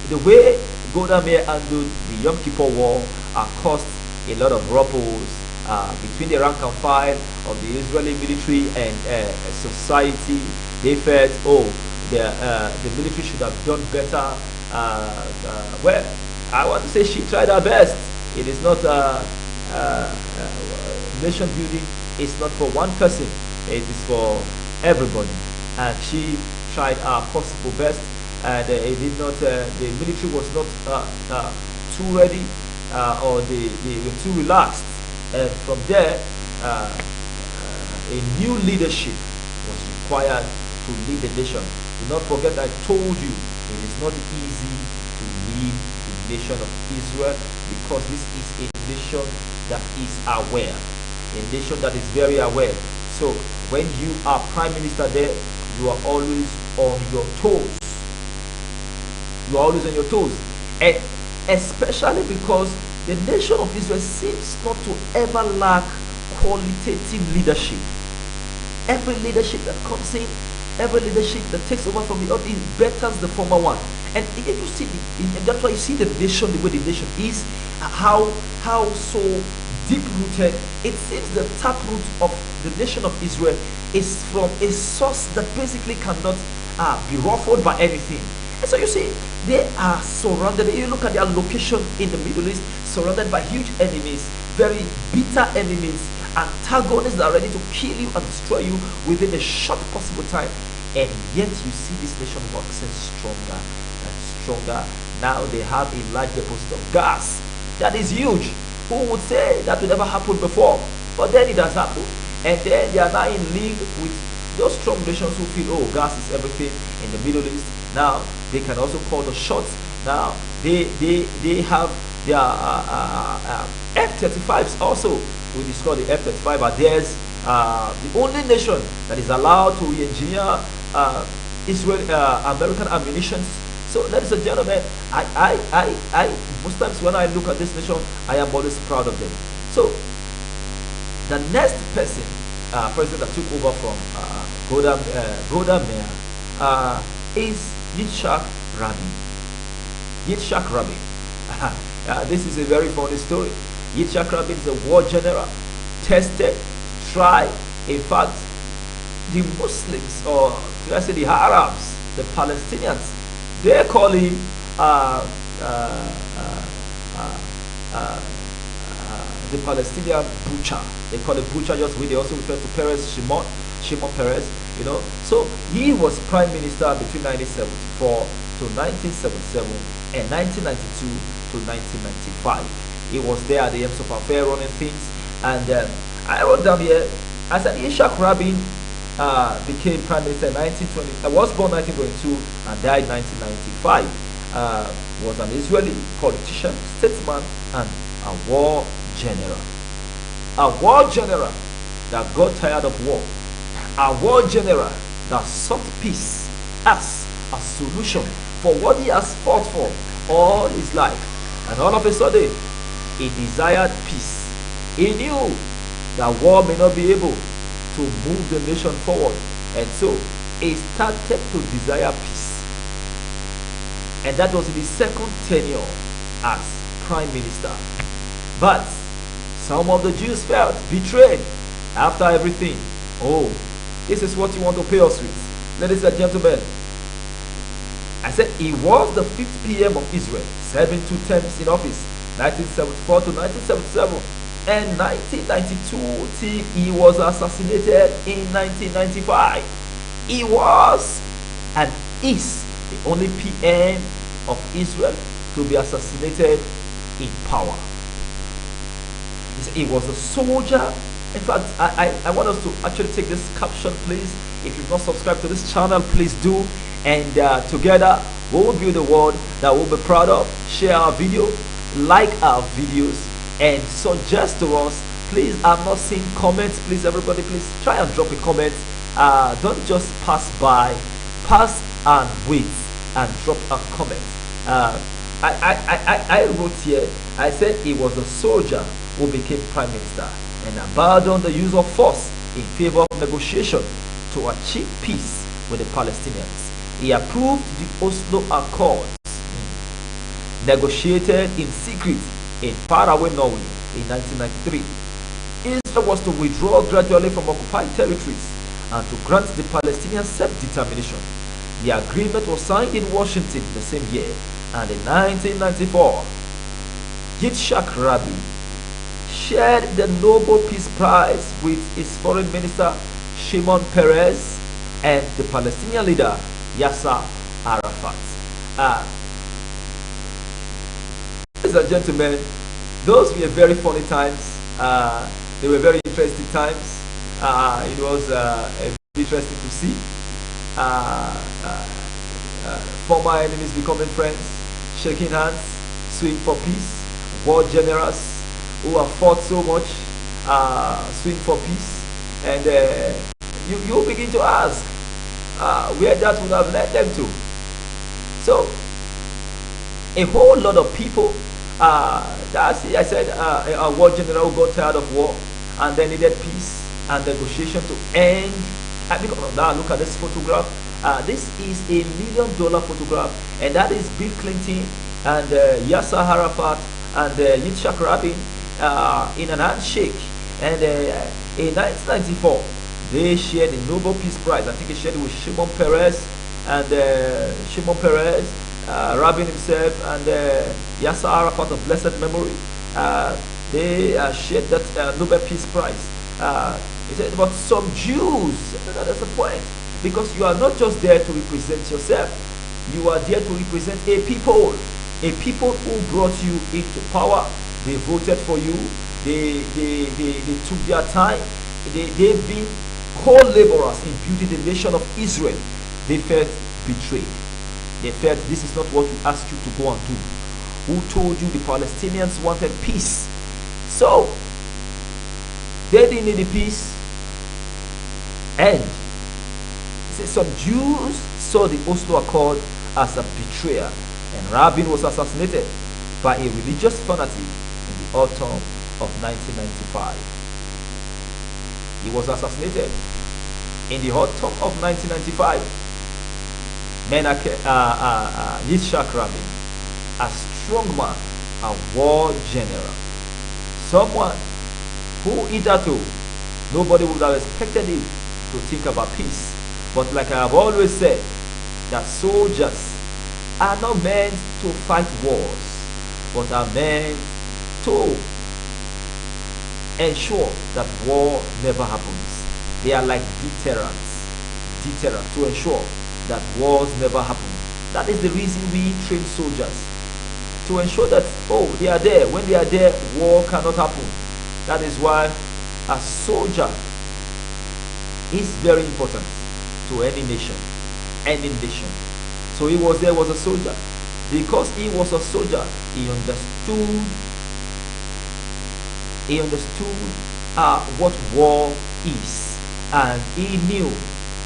the way Golda Meir handled the Yom Kippur War caused a lot of ruffles between the rank and file of the Israeli military and society. They felt, the military should have done better. Well, I want to say she tried her best. It is not nation building. It's not for one person. It is for everybody. And she tried her possible best. And it did not. The military was not too ready, or they were too relaxed. And from there, a new leadership was required to lead the nation. Do not forget, I told you, it is not easy to lead the nation of Israel, because this is a nation that is aware, a nation that is very aware. So when you are prime minister there, you are always on your toes. You are always on your toes, and especially because the nation of Israel seems not to ever lack qualitative leadership. Every leadership that comes in, every leadership that takes over from the other, it betters the former one. And if you see, that's why you see the nation, the way the nation is, how so deep rooted. It seems the taproot of the nation of Israel is from a source that basically cannot be ruffled by anything. And so you see, they are surrounded. You look at their location in the Middle East, surrounded by huge enemies, very bitter enemies, antagonists that are ready to kill you and destroy you within a short possible time. And yet you see this nation waxing stronger and stronger. Now they have a large deposit of gas that is huge. Who would say that would never happen before? But then it has happened. And then they are now in league with those strong nations who feel, oh, gas is everything in the Middle East. Now they can also call the shots. Now they have their F-35s also. We discussed the F-35 are theirs. The only nation that is allowed to re-engineer Israel American ammunition. So, ladies and gentlemen, I most times when I look at this nation, I am always proud of them. So, the next person, president that took over from Golda Meir, is Yitzhak Rabin. Yitzhak Rabin. This is a very funny story. Yitzhak Rabin is a war general, tested, tried. In fact, the Muslims, or should I say the Arabs, the Palestinians, they call him the Palestinian butcher. They call it butcher just when they also refer to Perez, Shimon Peres, you know. So he was prime minister between 1974 to 1977 and 1992 to 1995. He was there at the Ems of Affair running things. And I wrote down here, I said Yitzhak Rabin became prime minister in 1920. Was born 1922 and died 1995. Was an Israeli politician, statesman, and a war general. A war general that got tired of war. A war general that sought peace as a solution for what he has fought for all his life. And all of a sudden, he desired peace. He knew that war may not be able to move the nation forward, and so he started to desire peace. And that was in his second tenure as prime minister. But some of the Jews felt betrayed after everything. Oh, this is what you want to pay us with. Ladies and gentlemen, I said he was the 5th PM of Israel, serving 2 terms in office, 1974 to 1977, and 1992 till he was assassinated in 1995. He was and is the only PM of Israel to be assassinated in power. He was a soldier. In fact, I want us to actually take this caption, please. If you've not subscribed to this channel, please do. And together, we will build a world that we'll be proud of. Share our video, like our videos, and suggest to us. Please, I'm not seeing comments. Please, everybody, please try and drop a comment. Don't just pass by. Pass and wait and drop a comment. I wrote here, I said he was a soldier who became prime minister and abandoned the use of force in favor of negotiation to achieve peace with the Palestinians. He approved the Oslo Accords, negotiated in secret in faraway Norway in 1993. Israel was to withdraw gradually from occupied territories and to grant the Palestinians self-determination. The agreement was signed in Washington the same year, and in 1994, Yitzhak Rabin shared the Nobel Peace Prize with his foreign minister Shimon Peres and the Palestinian leader Yasser Arafat. Ladies and gentlemen, those were very funny times. They were very interesting times. It was interesting to see former enemies becoming friends, shaking hands, suing for peace, war generals who have fought so much, suing for peace, and you begin to ask where that would have led them to. So a whole lot of people, I said a war general who got tired of war and then needed peace and negotiation to end. Now look at this photograph. This is $1 million photograph, and that is Bill Clinton and Yasser Arafat and Yitzhak Rabin in an handshake. And in 1994, they shared the Nobel Peace Prize. I think he shared it with Shimon Peres and Rabin himself and Yasser Arafat of blessed memory. They shared that Nobel Peace Prize. He said, but some Jews, that's the point, because you are not just there to represent yourself, you are there to represent a people who brought you into power. They voted for you, they took their time, they've been co-laborers in building the nation of Israel. They felt betrayed. They felt this is not what we asked you to go and do. Who told you the Palestinians wanted peace? So they didn't need the peace. And he said some Jews saw the Oslo Accord as a betrayal, and Rabin was assassinated by a religious fanatic in the autumn of 1995. He was assassinated in the autumn of 1995. Yitzhak Rabin, a strong man, a war general, someone who hitherto nobody would have expected him to think about peace. But like I have always said, that soldiers are not meant to fight wars, but are meant to ensure that war never happens. They are like deterrents to ensure that wars never happen. That is the reason we train soldiers, to ensure that, oh, they are there. When they are there, war cannot happen. That is why a soldier is very important to any nation. So he was there, was a soldier. Because he was a soldier, he understood what war is, and he knew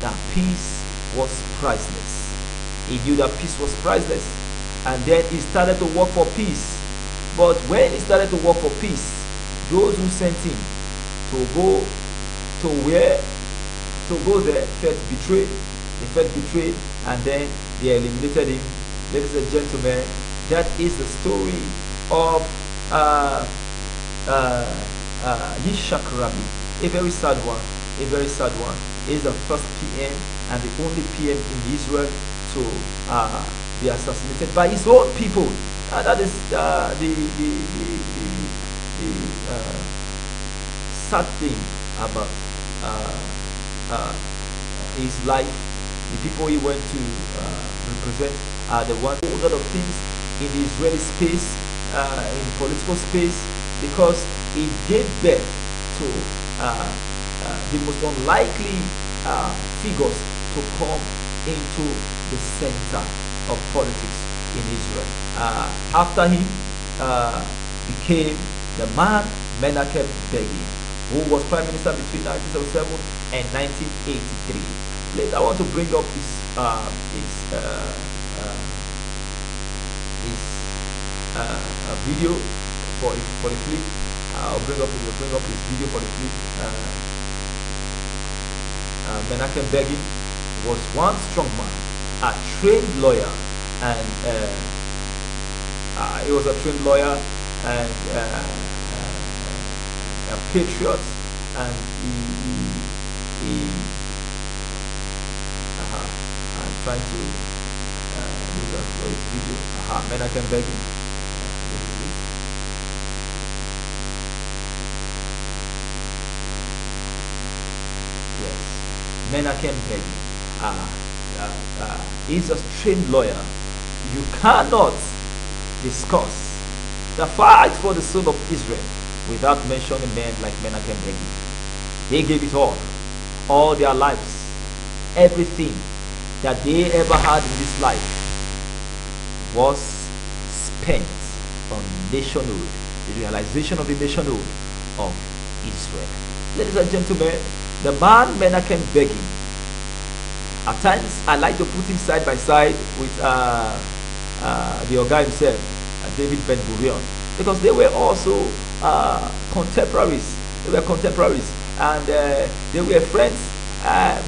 that peace was priceless. He knew that peace was priceless, and then he started to work for peace. But when he started to work for peace, those who sent him to go there felt betrayed. They felt betrayed, and then they eliminated him. Ladies and gentlemen, that is the story of Yitzhak Rabin. A very sad one. He is the first PM and the only PM in Israel to be assassinated by his own people. That is the sad thing about his life. The people he went to represent are the ones who a lot of things in the Israeli space, in political space, because it gave birth to the most unlikely figures to come into the center of politics in Israel. After him became the man Menachem Begin, who was prime minister between 1977 and 1983. Later, I want to bring up his video for the flip. I'll bring up his video for the flip. Menachem Begin was one strong man, a trained lawyer, and he was a trained lawyer and a patriot, and I'm trying to look at his video. Menachem Begin. Yes, Menachem Begin. He's a trained lawyer. You cannot discuss the fight for the soul of Israel without mentioning men like Menachem Begin. They gave it all their lives, everything that they ever had in this life was spent on nationhood, the realization of the nationhood of Israel. Ladies and gentlemen, the man Menachem Begin, at times I like to put him side by side with the Oga himself, David Ben-Gurion, because they were also contemporaries. They were contemporaries, and they were friends,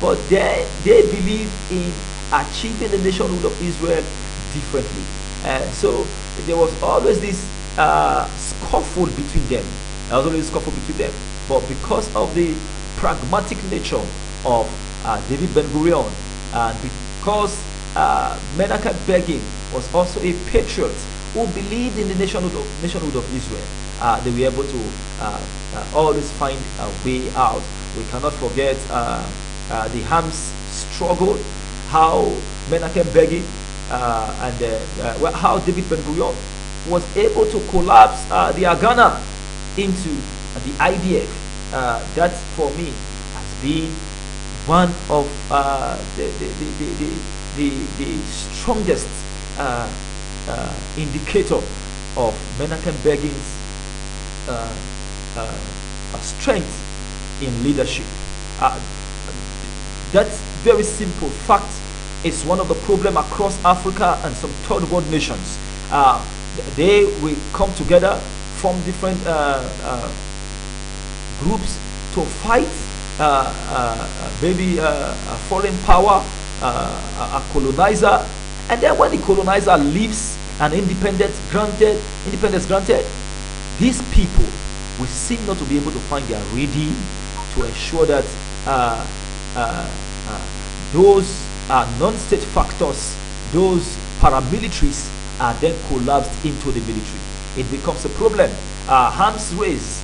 but they believed in achieving the nationhood of Israel differently. So there was always this scuffle between them. But because of the pragmatic nature of David Ben-Gurion, and because Menachem Begin was also a patriot who believed in the nationhood of Israel, they were able to always find a way out. We cannot forget the Ham's struggle, how Menachem Begin and how David Ben-Gurion was able to collapse the Haganah into the IDF. That for me has been one of the strongest indicator of Menachem Begin's strength in leadership. That very simple fact is one of the problems across Africa and some third world nations. They will come together from different groups to fight maybe a foreign power, a colonizer, and then when the colonizer leaves and independence granted, these people will seem not to be able to find their reading to ensure that those non-state factors, those paramilitaries, are then collapsed into the military. It becomes a problem. Arms race.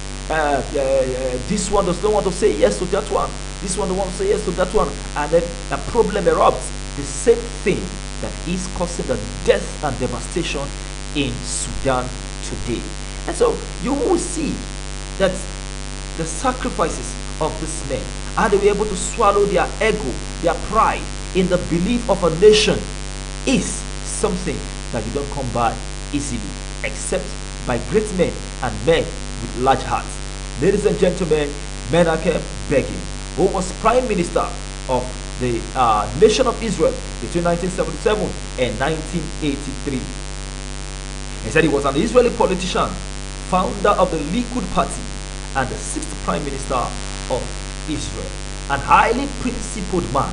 This one does not want to say yes to that one. This one doesn't want to say yes to that one, and then a problem erupts. The same thing that is causing the death and devastation in Sudan today. And so you will see that the sacrifices of these men, are they were able to swallow their ego, their pride in the belief of a nation, is something that you don't come by easily, except by great men and men with large hearts. Ladies and gentlemen, Menachem Begin, who was prime minister of the nation of Israel between 1977 and 1983. He said he was an Israeli politician, founder of the Likud party, and the 6th prime minister of Israel. An highly principled man,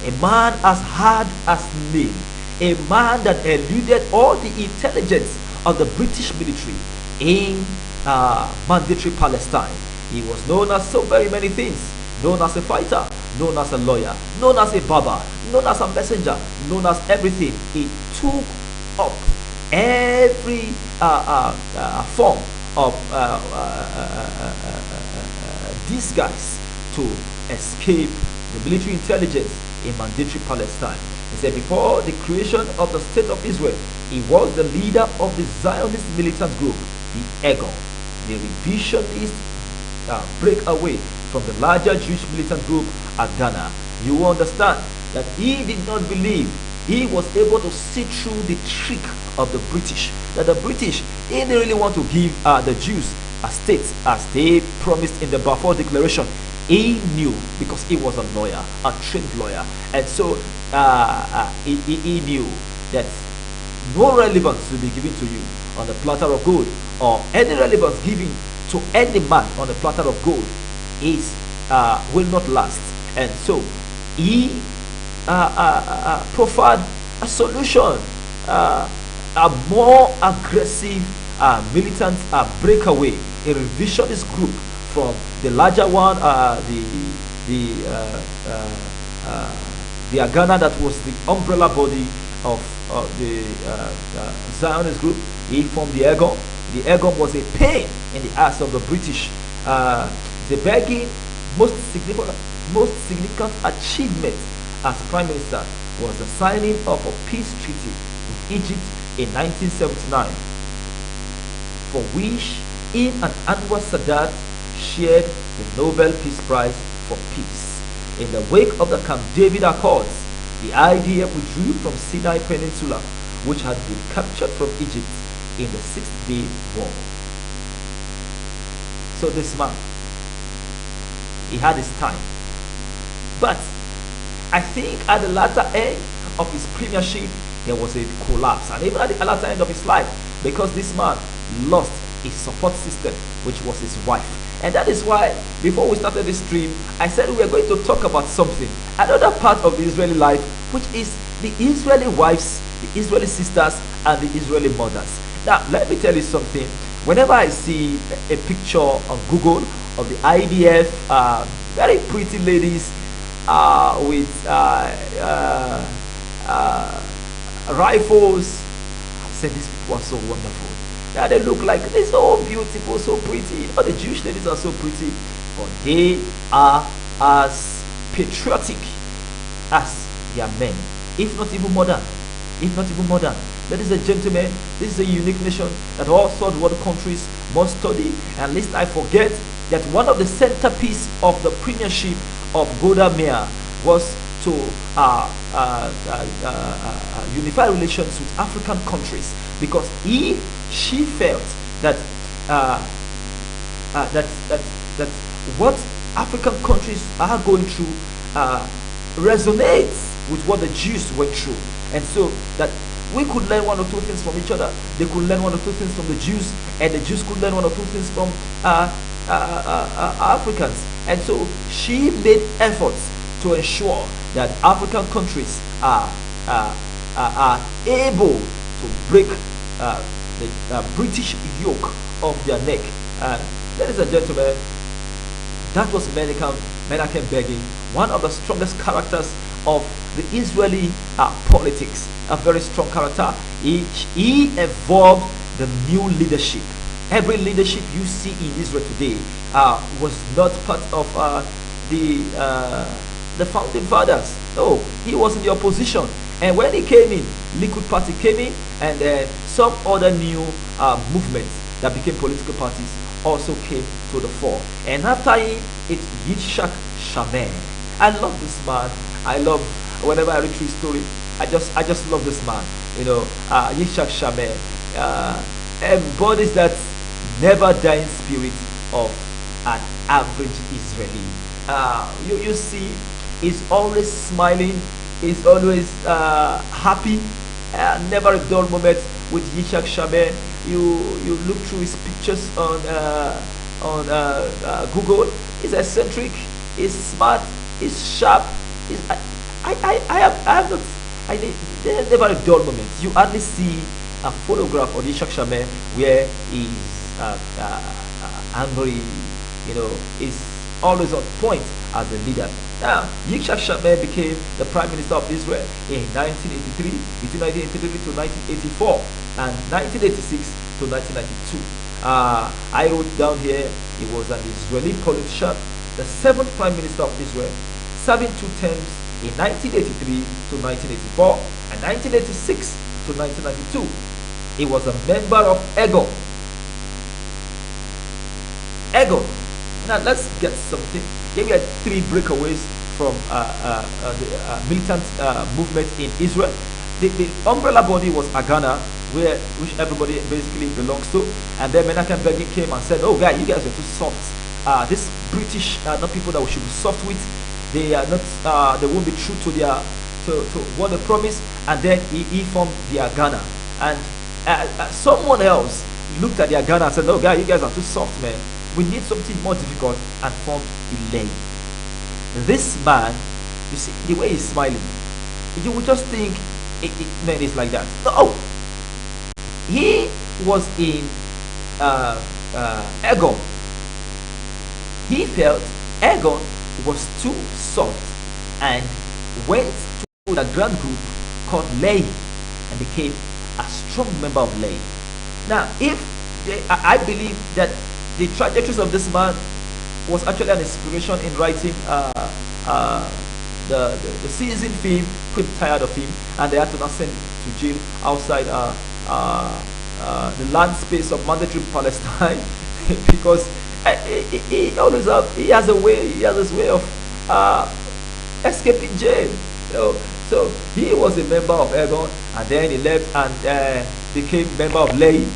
a man as hard as nail, a man that eluded all the intelligence of the British military in mandatory Palestine. He was known as so very many things: known as a fighter, known as a lawyer, known as a barber, known as a messenger, known as everything. He took up every form of disguise to escape the military intelligence in mandatory Palestine. He said before the creation of the state of Israel, he was the leader of the Zionist militant group, the Egon. The revisionist break away from the larger Jewish militant group at Ghana. You will understand that he did not believe he was able to see through the trick of the British. That the British didn't really want to give the Jews a state as they promised in the Balfour Declaration. He knew, because he was a lawyer, a trained lawyer, and so he knew that no relevance will be given to you on the platter of gold, or any relevance given to any man on a platter of gold is will not last. And so he proffered a solution, a more aggressive militant breakaway, a revisionist group from the larger one, the Agana, that was the umbrella body of the Zionist group. He formed the Egon. The Egon was a pain in the ass of the British. The begging most significant achievement as Prime Minister was the signing of a peace treaty with Egypt in 1979, for which he and Anwar Sadat shared the Nobel Peace Prize for Peace. In the wake of the Camp David Accords, the IDF withdrew from Sinai Peninsula, which had been captured from Egypt in the Six-Day War. So this man, he had his time. But I think at the latter end of his premiership, there was a collapse. And even at the latter end of his life, because this man lost his support system, which was his wife. And that is why, before we started this stream, I said we are going to talk about something, another part of the Israeli life, which is the Israeli wives, the Israeli sisters, and the Israeli mothers. Now, let me tell you something. Whenever I see a picture on Google of the IDF, very pretty ladies with rifles, I said these people are so wonderful. Yeah, they look like they're so beautiful, so pretty. All the Jewish ladies are so pretty, but they are as patriotic as their men, if not even more than. If not even more than. Ladies and gentlemen, this is a unique nation that all third world countries must study. And lest I forget that one of the centerpiece of the premiership of Golda Meir was to unify relations with African countries, because she felt that that what African countries are going through resonates with what the Jews went through, and so that we could learn one or two things from each other. They could learn one or two things from the Jews, and the Jews could learn one or two things from Africans. And so she made efforts to ensure that African countries are able to break the British yoke of their neck. Ladies and gentlemen, that was Menachem Begin, one of the strongest characters of the Israeli politics, a very strong character. He evolved the new leadership. Every leadership you see in Israel today was not part of the founding fathers. No, he was in the opposition. And when he came in, Likud Party came in, and some other new movements that became political parties also came to the fore. And after him, it's Yitzhak Shamir. I love this man. I love, whenever I read through his story, I just love this man. You know, Yitzhak Shamir embodies that never dying spirit of an average Israeli. You see, he's always smiling, he's always happy, never a dull moment with Yitzhak Shamir. You look through his pictures on Google. He's eccentric, he's smart, he's sharp. There's never a dull moment. You hardly see a photograph of Yitzhak Shamir where he's angry. You know, he's always on point as a leader. Now, Yitzhak Shamir became the Prime Minister of Israel in 1983, between 1983 to 1984, and 1986 to 1992. I wrote down here, he was an Israeli politician, the 7th Prime Minister of Israel, serving 2 terms in 1983 to 1984 and 1986 to 1992. He was a member of Ego. Ego. Now let's get something. Here we had 3 breakaways from the militant movement in Israel. The umbrella body was Agana, which everybody basically belongs to. And then Menachem Begin came and said, "Oh, guys, you guys are too soft. This British are not people that we should be soft with. They are not. They won't be true to their to what they promised." And then he formed the Agana. And someone else looked at the Agana and said, "No, guys, you guys are too soft, man. We need something more difficult," and formed Elay. This man, you see the way he's smiling, you would just think man, it's like that. No, he was in Egon. He felt Egon was too soft and went to the grand group called Lay and became a strong member of Lay. Now, I believe that the trajectories of this man was actually an inspiration in writing the season film. Couldn't tired of him, and they had to not send him to jail outside the land space of mandatory Palestine because he has his way of escaping jail. So he was a member of Egon, and then he left and became member of Lay.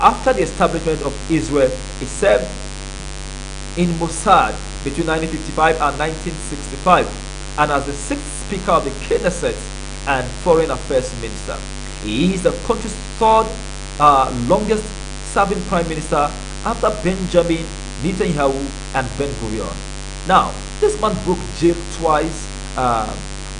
After the establishment of Israel, he served in Mossad between 1955 and 1965, and as the 6th Speaker of the Knesset and Foreign Affairs Minister. He is the country's 3rd longest serving Prime Minister after Benjamin Netanyahu and Ben Gurion. Now, this man broke jail twice,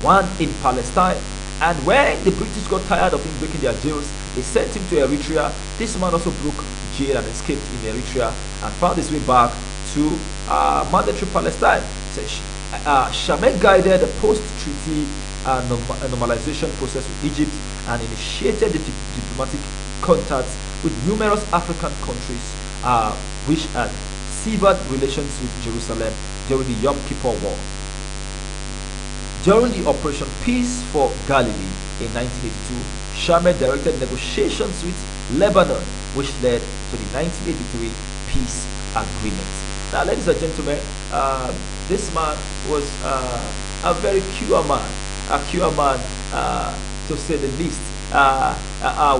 one in Palestine, and when the British got tired of him breaking their jails, they sent him to Eritrea. This man also broke jail and escaped in Eritrea and found his way back to mandatory Palestine. So, Shamek guided the post-treaty normalization process with Egypt and initiated the diplomatic contacts with numerous African countries which had severed relations with Jerusalem during the Yom Kippur War. During the Operation Peace for Galilee in 1982, Shamek directed negotiations with Lebanon, which led to the 1983 peace agreement. Now, ladies and gentlemen, this man was a very pure man, to say the least, a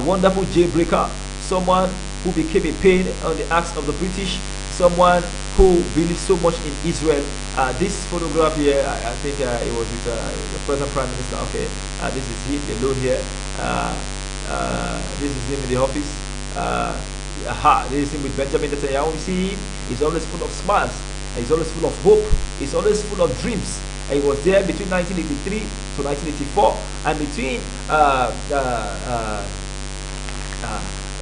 wonderful jailbreaker, someone who became a pain on the acts of the British, someone who believed so much in Israel. This photograph here, I think it was with the present Prime Minister. Okay, this is him alone here. This is him in the office. This is him with Benjamin Netanyahu. You see him, he's always full of smiles, he's always full of hope, he's always full of dreams. And he was there between 1983 to 1984 and between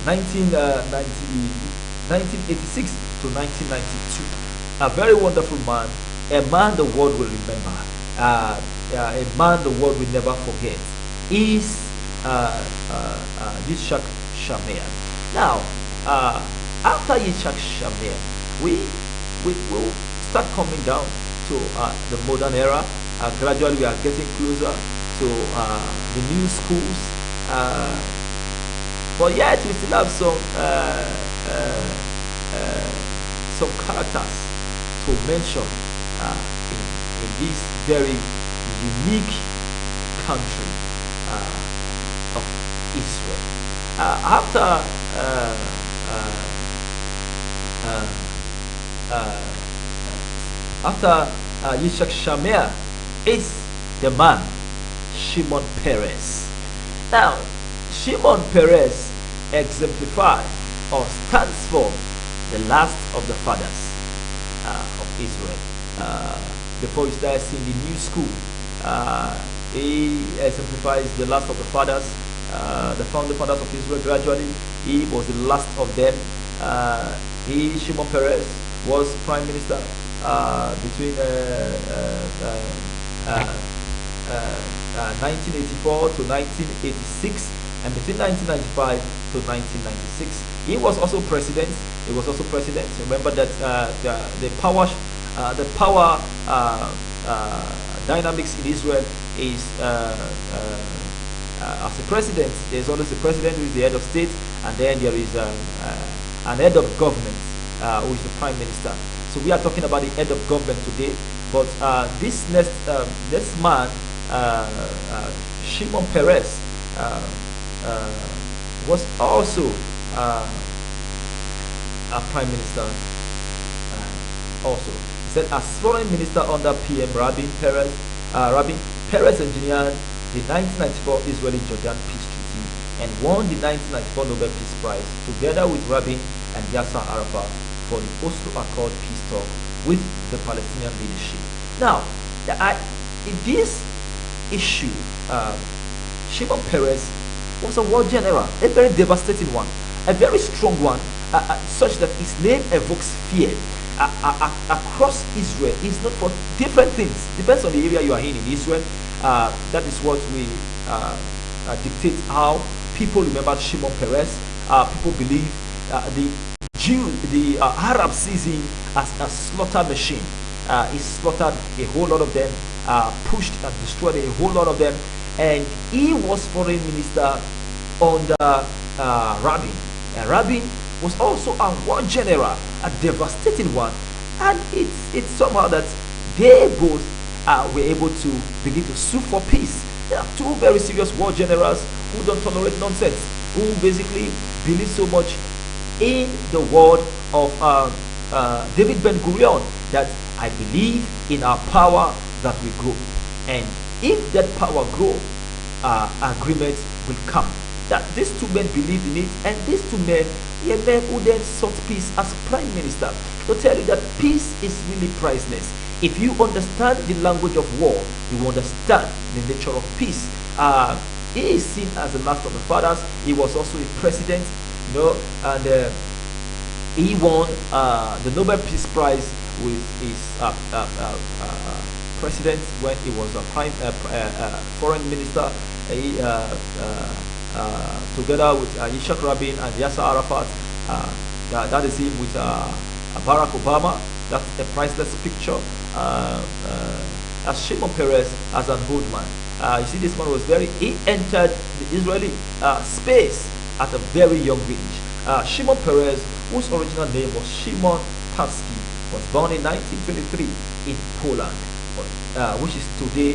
1986 to 1992. A very wonderful man, a man the world will remember, a man the world will never forget is Yitzhak Shamir. Now, after Yitzhak Shamir, we will start coming down to the modern era. Gradually, we are getting closer to the new schools, but yet we still have some characters to mention in this very unique country of Israel. After Yitzhak Shamir is the man Shimon Peres. Now, Shimon Peres exemplifies or stands for the last of the fathers of Israel. Before he started seeing the new school, he exemplifies the last of the fathers, the founding fathers of Israel. Gradually, he was the last of them. Shimon Peres was prime minister between 1984 to 1986, and between 1995 to 1996. He was also president. dynamics in Israel is as a president, there's always a president who is the head of state, and then there is an head of government who is the prime minister. So we are talking about the head of government today. But this next man, Shimon Peres, was also a prime minister. Also, he said as foreign minister under PM Rabin Peres engineered the 1994 Israeli-Jordan peace treaty and won the 1994 Nobel Peace Prize together with Rabin and Yasser Arafat for the Oslo Accord peace talk with the Palestinian leadership. Now, in this issue, Shimon Peres was a war general, a very devastating one, a very strong one, such that his name evokes fear across Israel. It's not for different things. Depends on the area you are in Israel. That is what we dictate how people remember Shimon Peres. People believe the Arab sees him as a slaughter machine. He slaughtered a whole lot of them, pushed and destroyed a whole lot of them, and he was foreign minister under Rabin. And Rabin was also a war general, a devastating one, and it's somehow that they both were able to begin to sue for peace. There are two very serious war generals who don't tolerate nonsense, who basically believe so much in the word of David Ben-Gurion that I believe in our power that we grow, and if that power grow, agreement will come. That these two men believed in it, and these two men who then sought peace as prime minister, to tell you that peace is really priceless. If you understand the language of war, you understand the nature of peace. He is seen as the last of the fathers. He was also a president, and he won the Nobel Peace Prize with his president when he was a foreign minister. Together with Yitzhak Rabin and Yasser Arafat, that is him with Barack Obama. That's a priceless picture. As Shimon Peres as an old man, you see, this man was he entered the Israeli space at a very young age. Shimon Peres, whose original name was Shimon Tarski, was born in 1923 in Poland, which is today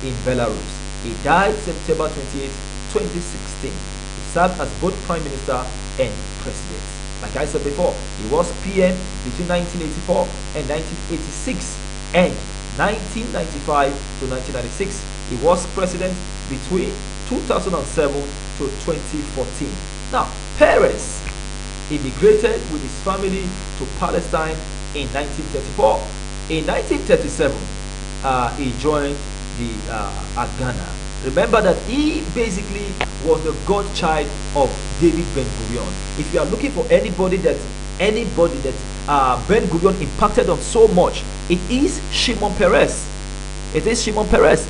in Belarus. He died September 28, 2016. He served as both prime minister and president. Like I said before, he was PM between 1984 and 1986, and 1995 to 1996. He was president between 2007 to 2014. Now, Peres immigrated with his family to Palestine in 1934. In 1937, he joined the Haganah. Remember that he basically was the godchild of David Ben-Gurion. If you are looking for anybody that Ben-Gurion impacted on so much, it is Shimon Peres. It is Shimon Peres.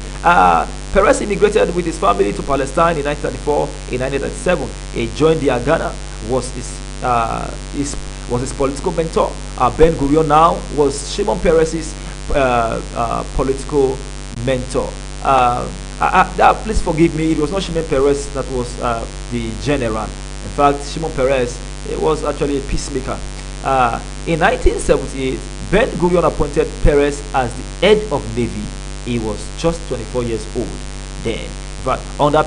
Peres immigrated with his family to Palestine in 1934. In 1937, he joined the Haganah. Was his political mentor. Ben-Gurion now was Shimon Peres's political mentor. Please forgive me, it was not Shimon Peres that was the general. In fact, Shimon Peres was actually a peacemaker. In 1978, Ben-Gurion appointed Peres as the head of Navy. He was just 24 years old then. But under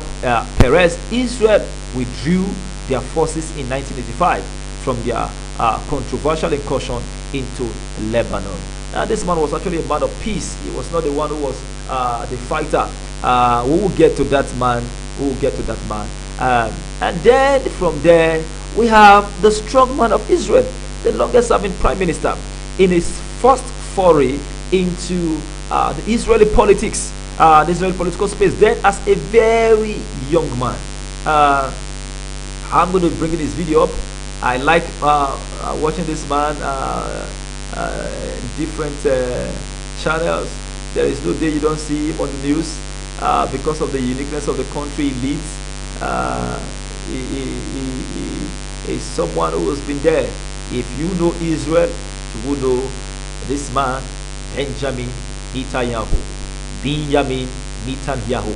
Peres, Israel withdrew their forces in 1985 from their controversial incursion into Lebanon. This man was actually a man of peace. He was not the one who was the fighter. We will get to that man. And then from there, we have the strong man of Israel, the longest serving prime minister, in his first foray into the Israeli politics, the Israeli political space, then as a very young man. I'm going to bring this video up. I like watching this man different channels. There is no day you don't see him on the news because of the uniqueness of the country he leads. He is someone who has been there. If you know Israel, you will know this man, Benjamin Netanyahu. Benjamin Netanyahu.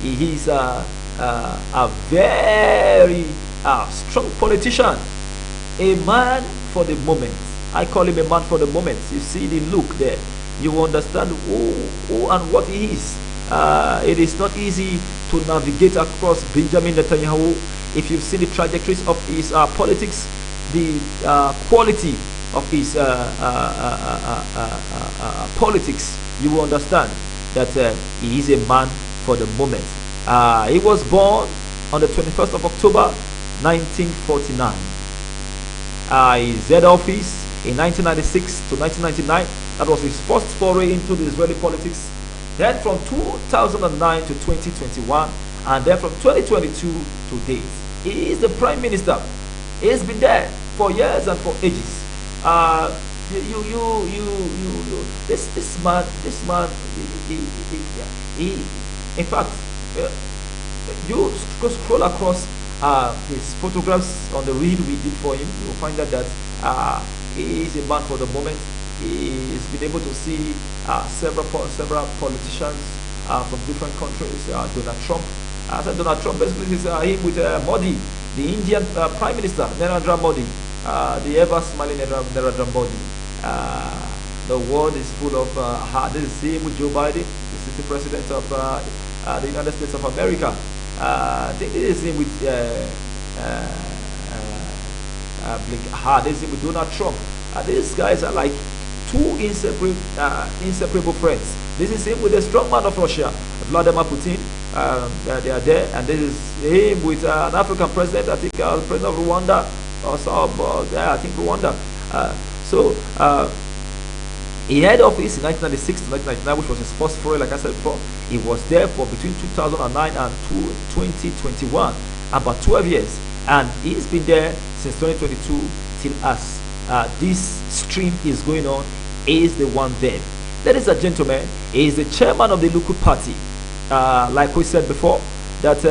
He is a very strong politician, a man for the moment. I call him a man for the moment. You see the look there, you understand who and what he is. It is not easy to navigate across Benjamin Netanyahu. If you've seen the trajectories of his politics, the quality of his politics, you will understand that he is a man for the moment. He was born on the 21st of October 1949. His head office in 1996 to 1999. That was his first foray into the Israeli politics. Then from 2009 to 2021, and then from 2022 to date, he is the prime minister. He has been there for years and for ages. This man, he in fact, you scroll across his photographs on the read we did for him, you will find out that he is a man for the moment. He's been able to see several politicians from different countries. Donald Trump. I said Donald Trump basically is him with Modi, the Indian Prime Minister, Narendra Modi, the ever-smiling Narendra Modi. The world is full of this is him with Joe Biden. This is the president of the United States of America. I think this is him with this is him with Donald Trump. These guys are like two inseparable friends. This is him with the strong man of Russia, Vladimir Putin. They are there, and this is him with an African president. I think president of Rwanda or some. I think Rwanda. He had office in 1996 to 1999, which was his first foray. Like I said before, he was there for between 2009 and 2021, about 12 years, and he's been there since 2022 till us. This stream is going on. He is the one there. Ladies and gentlemen, he is the chairman of the Likud party. Like we said before, that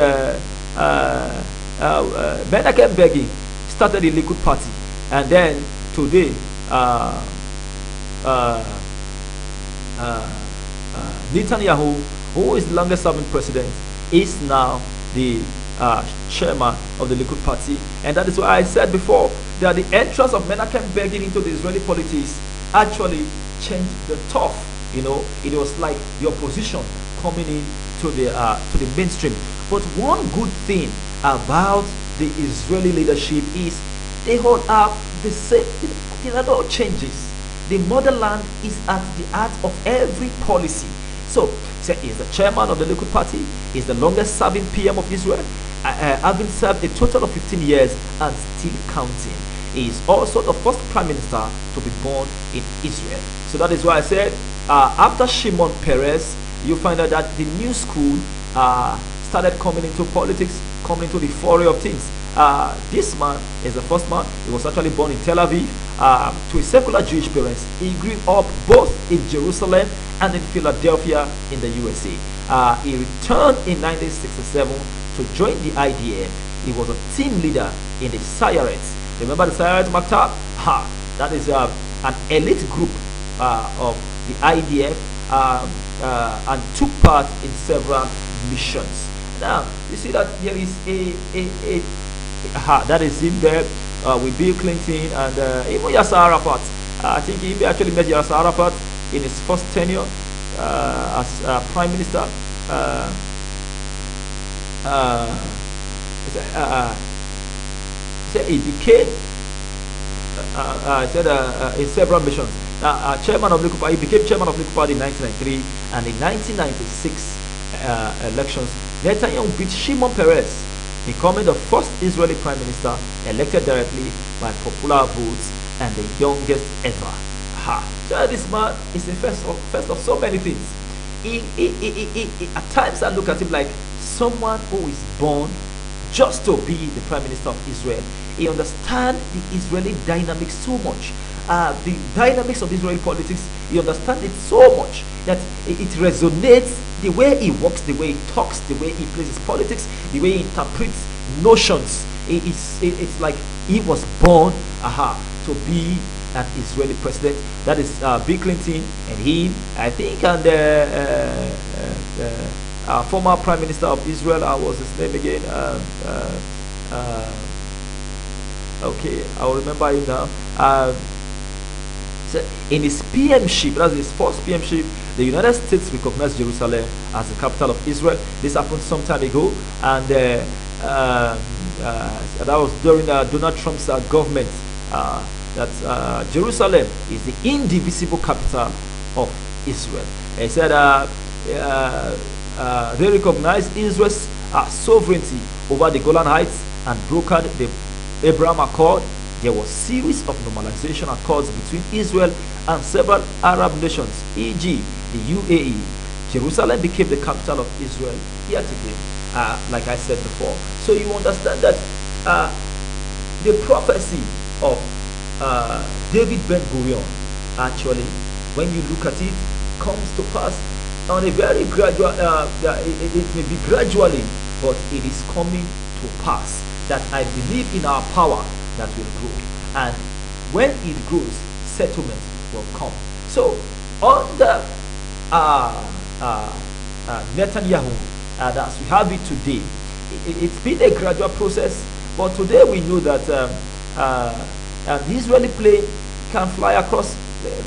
Menachem Begin started the Likud party, and then today Netanyahu, who is the longest serving president, is now the chairman of the Likud party. And that is why I said before that the entrance of Menachem Begin into the Israeli politics actually changed the turf. You know, it was like the opposition coming in to the mainstream. But one good thing about the Israeli leadership is they hold up the same. There are no changes. The motherland is at the heart of every policy. So, he's the chairman of the Likud party. He's the longest serving PM of Israel, having served a total of 15 years and still counting. He is also the first prime minister to be born in Israel. So that is why I said, after Shimon Peres, you find out that the new school started coming into politics, coming into the foray of things. This man is the first man. He was actually born in Tel Aviv to a secular Jewish parents. He grew up both in Jerusalem and in Philadelphia in the USA. He returned in 1967 to join the IDF. He was a team leader in the Sayeret. Remember the Sayeret Maktab? That is an elite group of the IDF and took part in several missions. Now, you see that there is that is him there with Bill Clinton and even Yasser Arafat. I think he actually met Yasser Arafat in his first tenure as prime minister. He became in several missions. Chairman of Likud Party. He became chairman of Likud Party in 1993, and in 1996 elections, Netanyahu beat Shimon Peres, becoming the first Israeli prime minister elected directly by popular votes and the youngest ever. So this man is the first of so many things. At times I look at him like someone who is born just to be the prime minister of Israel. He understands the Israeli dynamics so much. The dynamics of Israeli politics, he understands it so much that it resonates. The way he walks, the way he talks, the way he plays his politics, the way he interprets notions. It's like he was born to be an Israeli president. That is Bill Clinton and him, I think, and former Prime Minister of Israel. Was his name again? Okay, I'll remember him now. So in his PMship, that's his first PMship, the United States recognized Jerusalem as the capital of Israel. This happened some time ago, and that was during Donald Trump's government. That Jerusalem is the indivisible capital of Israel. He said they recognized Israel's sovereignty over the Golan Heights and brokered the Abraham Accord. There was series of normalization accords between Israel and several Arab nations, e.g. the UAE. Jerusalem became the capital of Israel yet again, like I said before. So you understand that the prophecy of David Ben-Gurion, actually, when you look at it, comes to pass on a very gradual, it may be gradually, but it is coming to pass. That I believe in our power that will grow, and when it grows, settlement will come. So under Netanyahu, as we have it today, it's been a gradual process, but today we know that the Israeli plane can fly across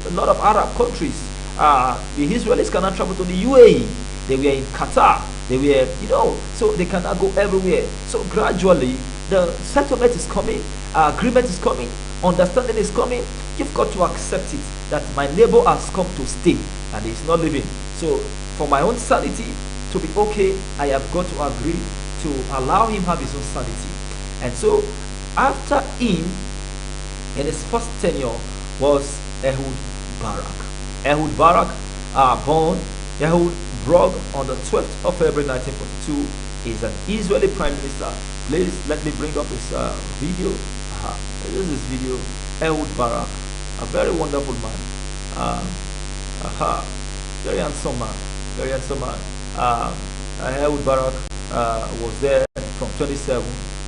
a lot of Arab countries. The Israelis cannot travel to the UAE. They were in Qatar. They were, so they cannot go everywhere. So gradually, the settlement is coming, agreement is coming, understanding is coming. You've got to accept it, that my neighbor has come to stay and he's not leaving. So for my own sanity to be okay, I have got to agree to allow him have his own sanity. And so after him, in his first tenure, was Ehud Barak. Ehud Barak, born Ehud Brog on the 12th of February 1942, is an Israeli prime minister. Please let me bring up his video. This is his video. Ehud Barak, a very wonderful man. Very handsome man. Very handsome man. Ehud Barak was there from 2007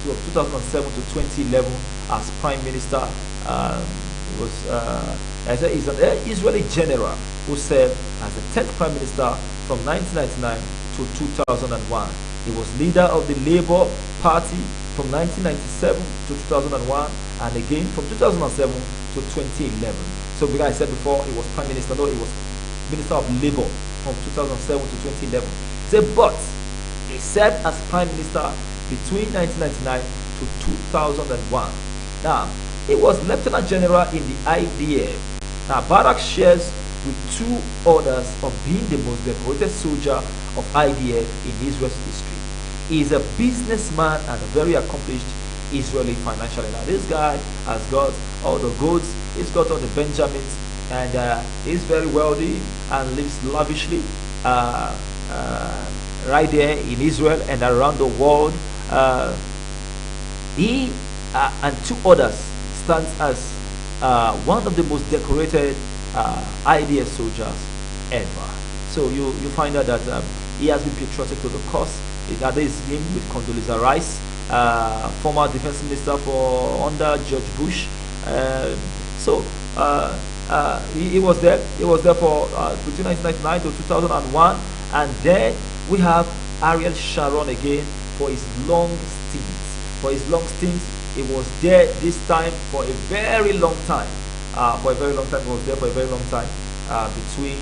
to 2011 as prime minister. He's an Israeli general who served as the 10th prime minister from 1999 to 2001. He was leader of the Labour Party from 1997 to 2001, and again from 2007 to 2011. So, because I said before, he was prime minister. No, he was minister of Labour from 2007 to 2011. So, but he served as prime minister between 1999 to 2001. Now, he was lieutenant general in the IDF. Now, Barak shares with two others of being the most decorated soldier of IDF in Israel's history. He is a businessman and a very accomplished Israeli financially. Now, this guy has got all the goods, he's got all the Benjamins, and he's very wealthy and lives lavishly right there in Israel and around the world. He and two others stands as one of the most decorated IDF soldiers ever. So you find out that he has been patriotic to the cause. That is him with Condoleezza Rice, former defense minister under George Bush. He was there. He was there for between 1999 to 2001, and then we have Ariel Sharon again for his long stints. For his long stints, he was there this time for a very long time. For a very long time, he was there for a very long time between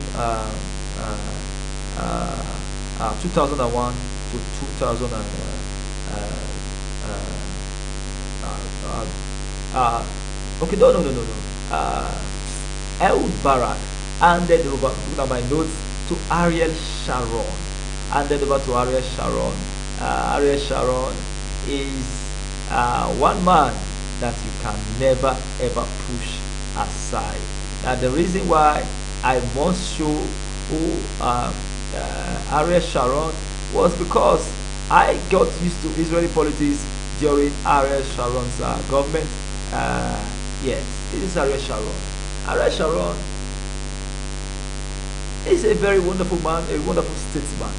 2001 to 2000. Okay, no. Ehud Barak handed over, look at my notes, to Ariel Sharon. Handed over to Ariel Sharon. Ariel Sharon is one man that you can never ever push aside. Now, the reason why I must show who Ariel Sharon was because I got used to Israeli politics during Ariel Sharon's government. Yes, this is Ariel Sharon. Ariel Sharon is a very wonderful man, a wonderful statesman.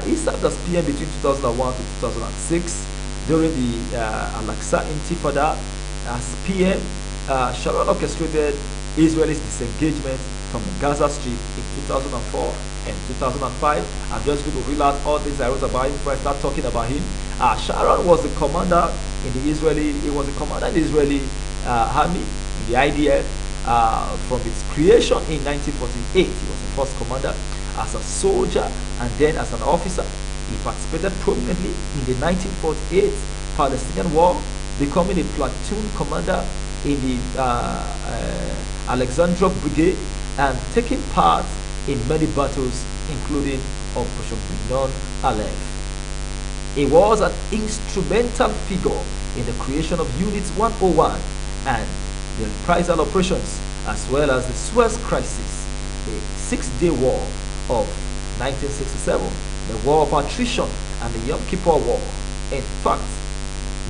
He served as PM between 2001 to 2006 during the Al-Aqsa Intifada as PM. Sharon orchestrated Israel's disengagement from Gaza Strip in 2004 and 2005. I'm just going to reel out all things I wrote about him before I start talking about him. Sharon was the commander in the Israeli. He was the commander in the Israeli army, in the IDF, from its creation in 1948. He was the first commander as a soldier and then as an officer. He participated prominently in the 1948 Palestinian War, becoming a platoon commander in the Alexandra Brigade and taking part in many battles, including Operation Binon Aleph. He was an instrumental figure in the creation of Unit 101 and the reprisal operations, as well as the Suez Crisis, the Six-Day War of 1967, the War of Attrition, and the Yom Kippur War. In fact,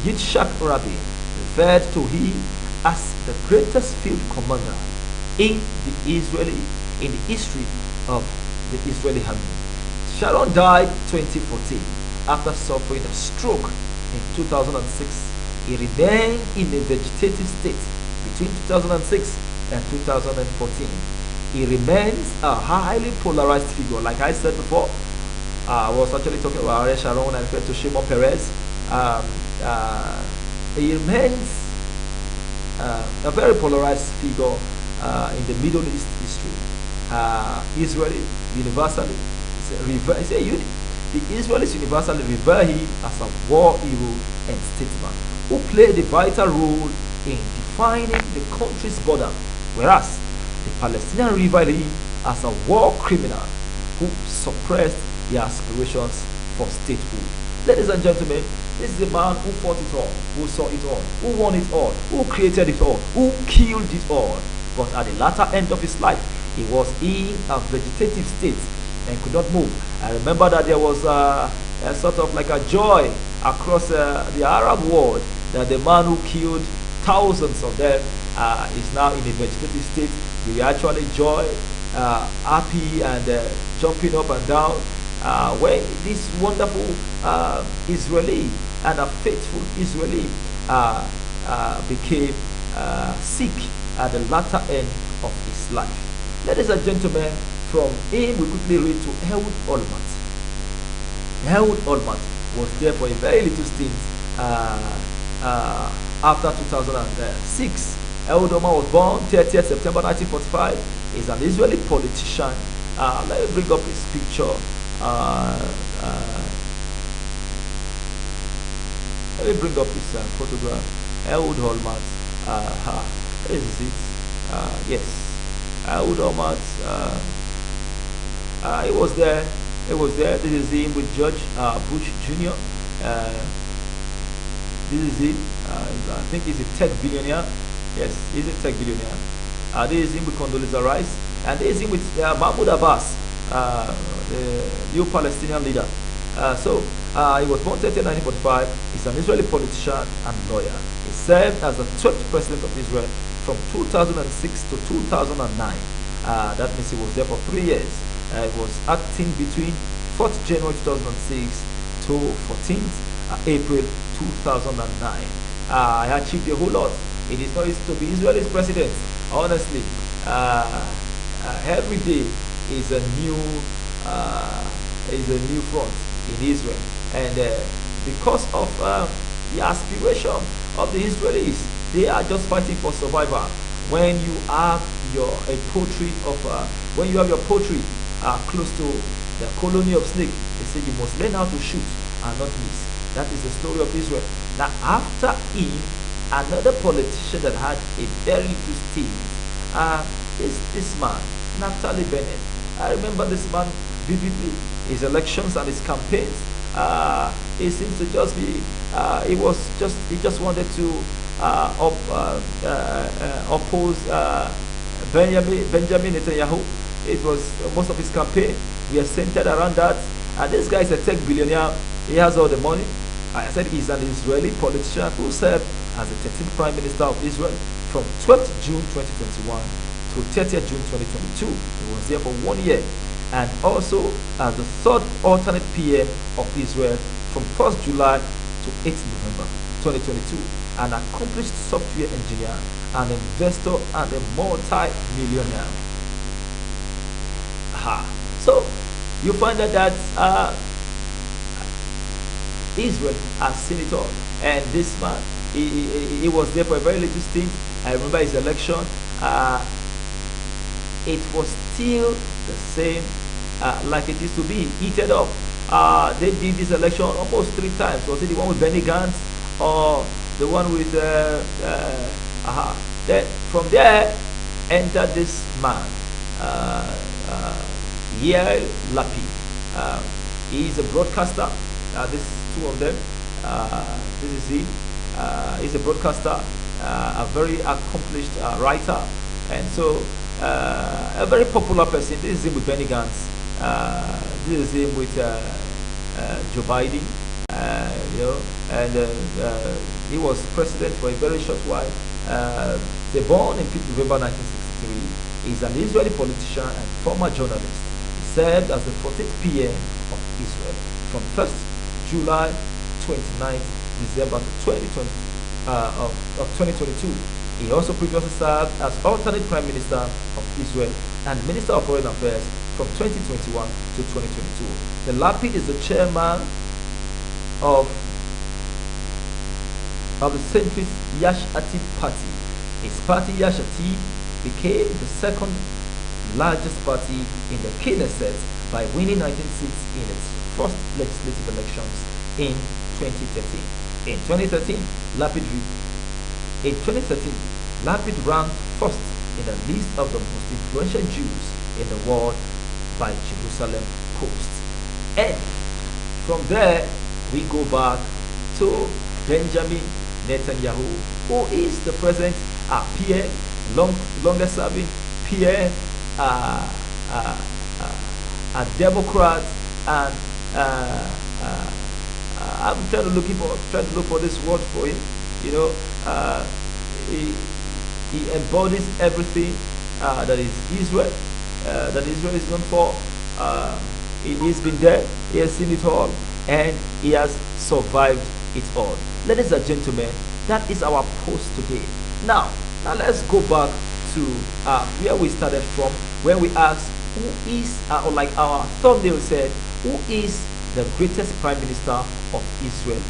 Yitzhak Rabin referred to him as the greatest field commander in the history of the Israeli army. Sharon died 2014 after suffering a stroke in 2006. He remained in a vegetative state between 2006 and 2014. He remains a highly polarized figure. Like I said before, I was actually talking about Ariel Sharon when I referred to Shimon Peres. He remains a very polarized figure in the Middle East history. Israeli universally, the Israelis universally revere him as a war hero and statesman who played a vital role in defining the country's border, whereas the Palestinians revere him as a war criminal who suppressed their aspirations for statehood. Ladies and gentlemen, this is the man who fought it all, who saw it all, who won it all, who created it all, who killed it all. But at the latter end of his life, he was in a vegetative state and could not move. I remember that there was a sort of like a joy across the Arab world that the man who killed thousands of them is now in a vegetative state. They were actually joy, happy, and jumping up and down when this wonderful Israeli and a faithful Israeli became sick at the latter end of his life. Ladies and gentlemen, from him we quickly read to Ehud Olmert. Ehud Olmert was there for a very little stint after 2006. Ehud Olmert was born 30th September 1945. He's an Israeli politician. Let me bring up his picture. Let me bring up his photograph. Ehud Olmert. This is it. Yes. Ehud Olmert. He was there. He was there. This is him with George Bush Jr. This is him. I think he's a tech billionaire. Yes, he's a tech billionaire. This is him with Condoleezza Rice. And this is him with Mahmoud Abbas, the new Palestinian leader. He was born 1945. He's an Israeli politician and lawyer. He served as the 12th president of Israel from 2006 to 2009. That means he was there for 3 years. He was acting between 4th January 2006 to 14th April 2009. I achieved a whole lot. It is not easy to be Israel's president. Honestly, every day is a new front in Israel, and because of the aspiration of the Israelis, they are just fighting for survival. When you have your poultry close to the colony of snakes, they say you must learn how to shoot and not miss. That is the story of Israel. Now, after him, another politician that had a very little stint is this man, Naftali Bennett. I remember this man vividly. His elections and his campaigns. He seems to just be. He just wanted to oppose Benjamin Netanyahu. It was most of his campaign. We are centered around that. And this guy is a tech billionaire. He has all the money. I said he's an Israeli politician who served as the 13th Prime Minister of Israel from 12th June 2021 to 30th June 2022. He was there for 1 year. And also as the 3rd alternate PM of Israel from 1st July to 8th November. 2022, an accomplished software engineer, an investor, and a multi-millionaire. So you find out that Israel has seen it all, and this man, he was there for a very little stint. I remember his election. It was still the same like it used to be, heated up. They did this election almost 3 times. Was it the one with Benny Gantz or the one with then from there entered this man, Yair Lapid. He is a broadcaster. This is 2 of them. This is he. He's a broadcaster, a very accomplished writer, and so a very popular person. This is him with Benny Gantz. This is him with Joe Biden. And he was president for a very short while. They born in 5th November 1963. He's an Israeli politician and former journalist. He served as the 14th PM of Israel from 1st July 29th December to 2022. He also previously served as alternate Prime Minister of Israel and Minister of Foreign Affairs from 2021 to 2022. The Lapid is the chairman of the centrist Yesh Atid party. His party Yesh Atid became the second largest party in the Knesset by winning 19 seats in its first legislative elections in 2013. In 2013, Lapid ranked first in the list of the most influential Jews in the world by Jerusalem Post. And from there, we go back to Benjamin Netanyahu, who is the present PM, longest serving PM, a Democrat, and I'm trying to look for this word for him. He embodies everything that is Israel, that Israel is known for. He's been there, he has seen it all, and he has survived it all. Ladies and gentlemen, that is our post today. Now let's go back to where we started from, where we asked who is, or like our thumbnail said, who is the greatest Prime Minister of Israel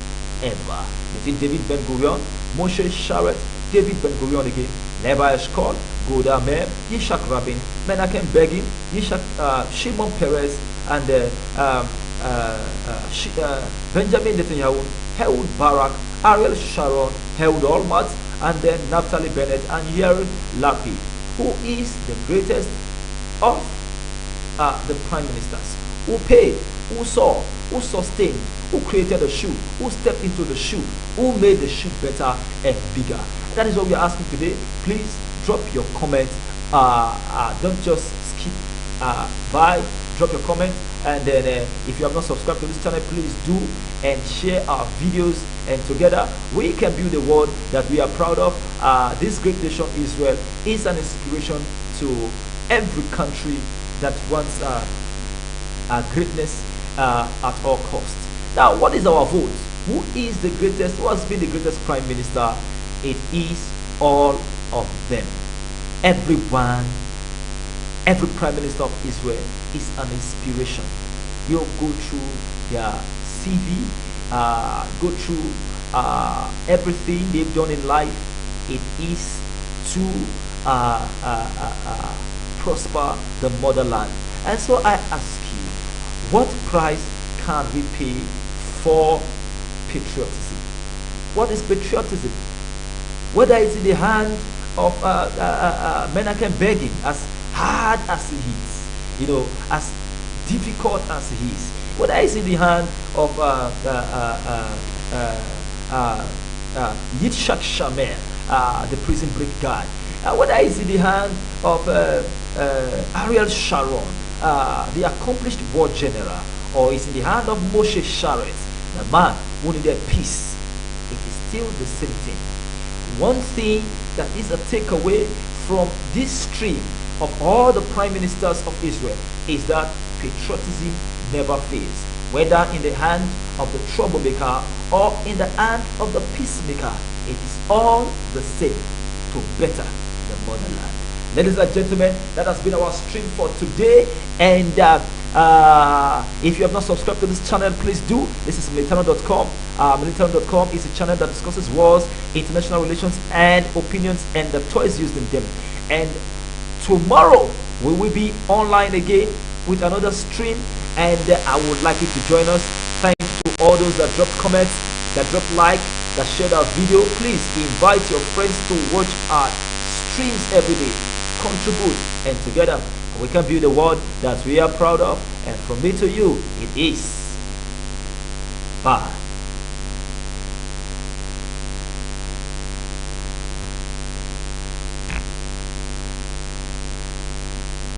ever? Between David Ben-Gurion, Moshe Sharet, David Ben-Gurion again, Levi Eshkol, Golda Meir, Yitzhak Rabin, Menachem Begin, Shimon Peres, and Benjamin Netanyahu, Ehud Barak, Ariel Sharon, Ehud Olmert, and then Naftali Bennett and Yair Lapid. Who is the greatest of the prime ministers? Who paid? Who saw? Who sustained? Who created the shoe? Who stepped into the shoe? Who made the shoe better and bigger? That is what we are asking today. Please drop your comment. Don't just skip by. Drop your comment, and then if you have not subscribed to this channel, please do, and share our videos, and together we can build a world that we are proud of. This great nation Israel is an inspiration to every country that wants greatness at all costs. Now, what is our vote? Who is the greatest? Who has been the greatest prime minister? It is all of them. Everyone, every prime minister of Israel is an inspiration. You go through their CV, go through everything they've done in life. It is to prosper the motherland. And so I ask you, what price can we pay for patriotism? What is patriotism? Whether it's in the hand of Menachem Begin, as hard as he is, as difficult as he is, whether it's in the hand of Yitzhak Shamir, the prison break guy, whether it's in the hand of Ariel Sharon, the accomplished war general, or it's in the hand of Moshe Sharet, the man who needed peace, it is still the same thing. One thing that is a takeaway from this stream of all the prime ministers of Israel is that patriotism never fails, whether in the hand of the troublemaker or in the hand of the peacemaker, it is all the same to better the motherland. Ladies and gentlemen, that has been our stream for today. And if you have not subscribed to this channel, please do. This is militano.com. Militano.com is a channel that discusses wars, international relations, and opinions and the toys used in them. And tomorrow we will be online again with another stream, and I would like you to join us. Thanks to all those that dropped comments, that dropped like, that shared our video. Please invite your friends to watch our streams every day. Contribute, and together we can build a world that we are proud of. And from me to you, it is bye.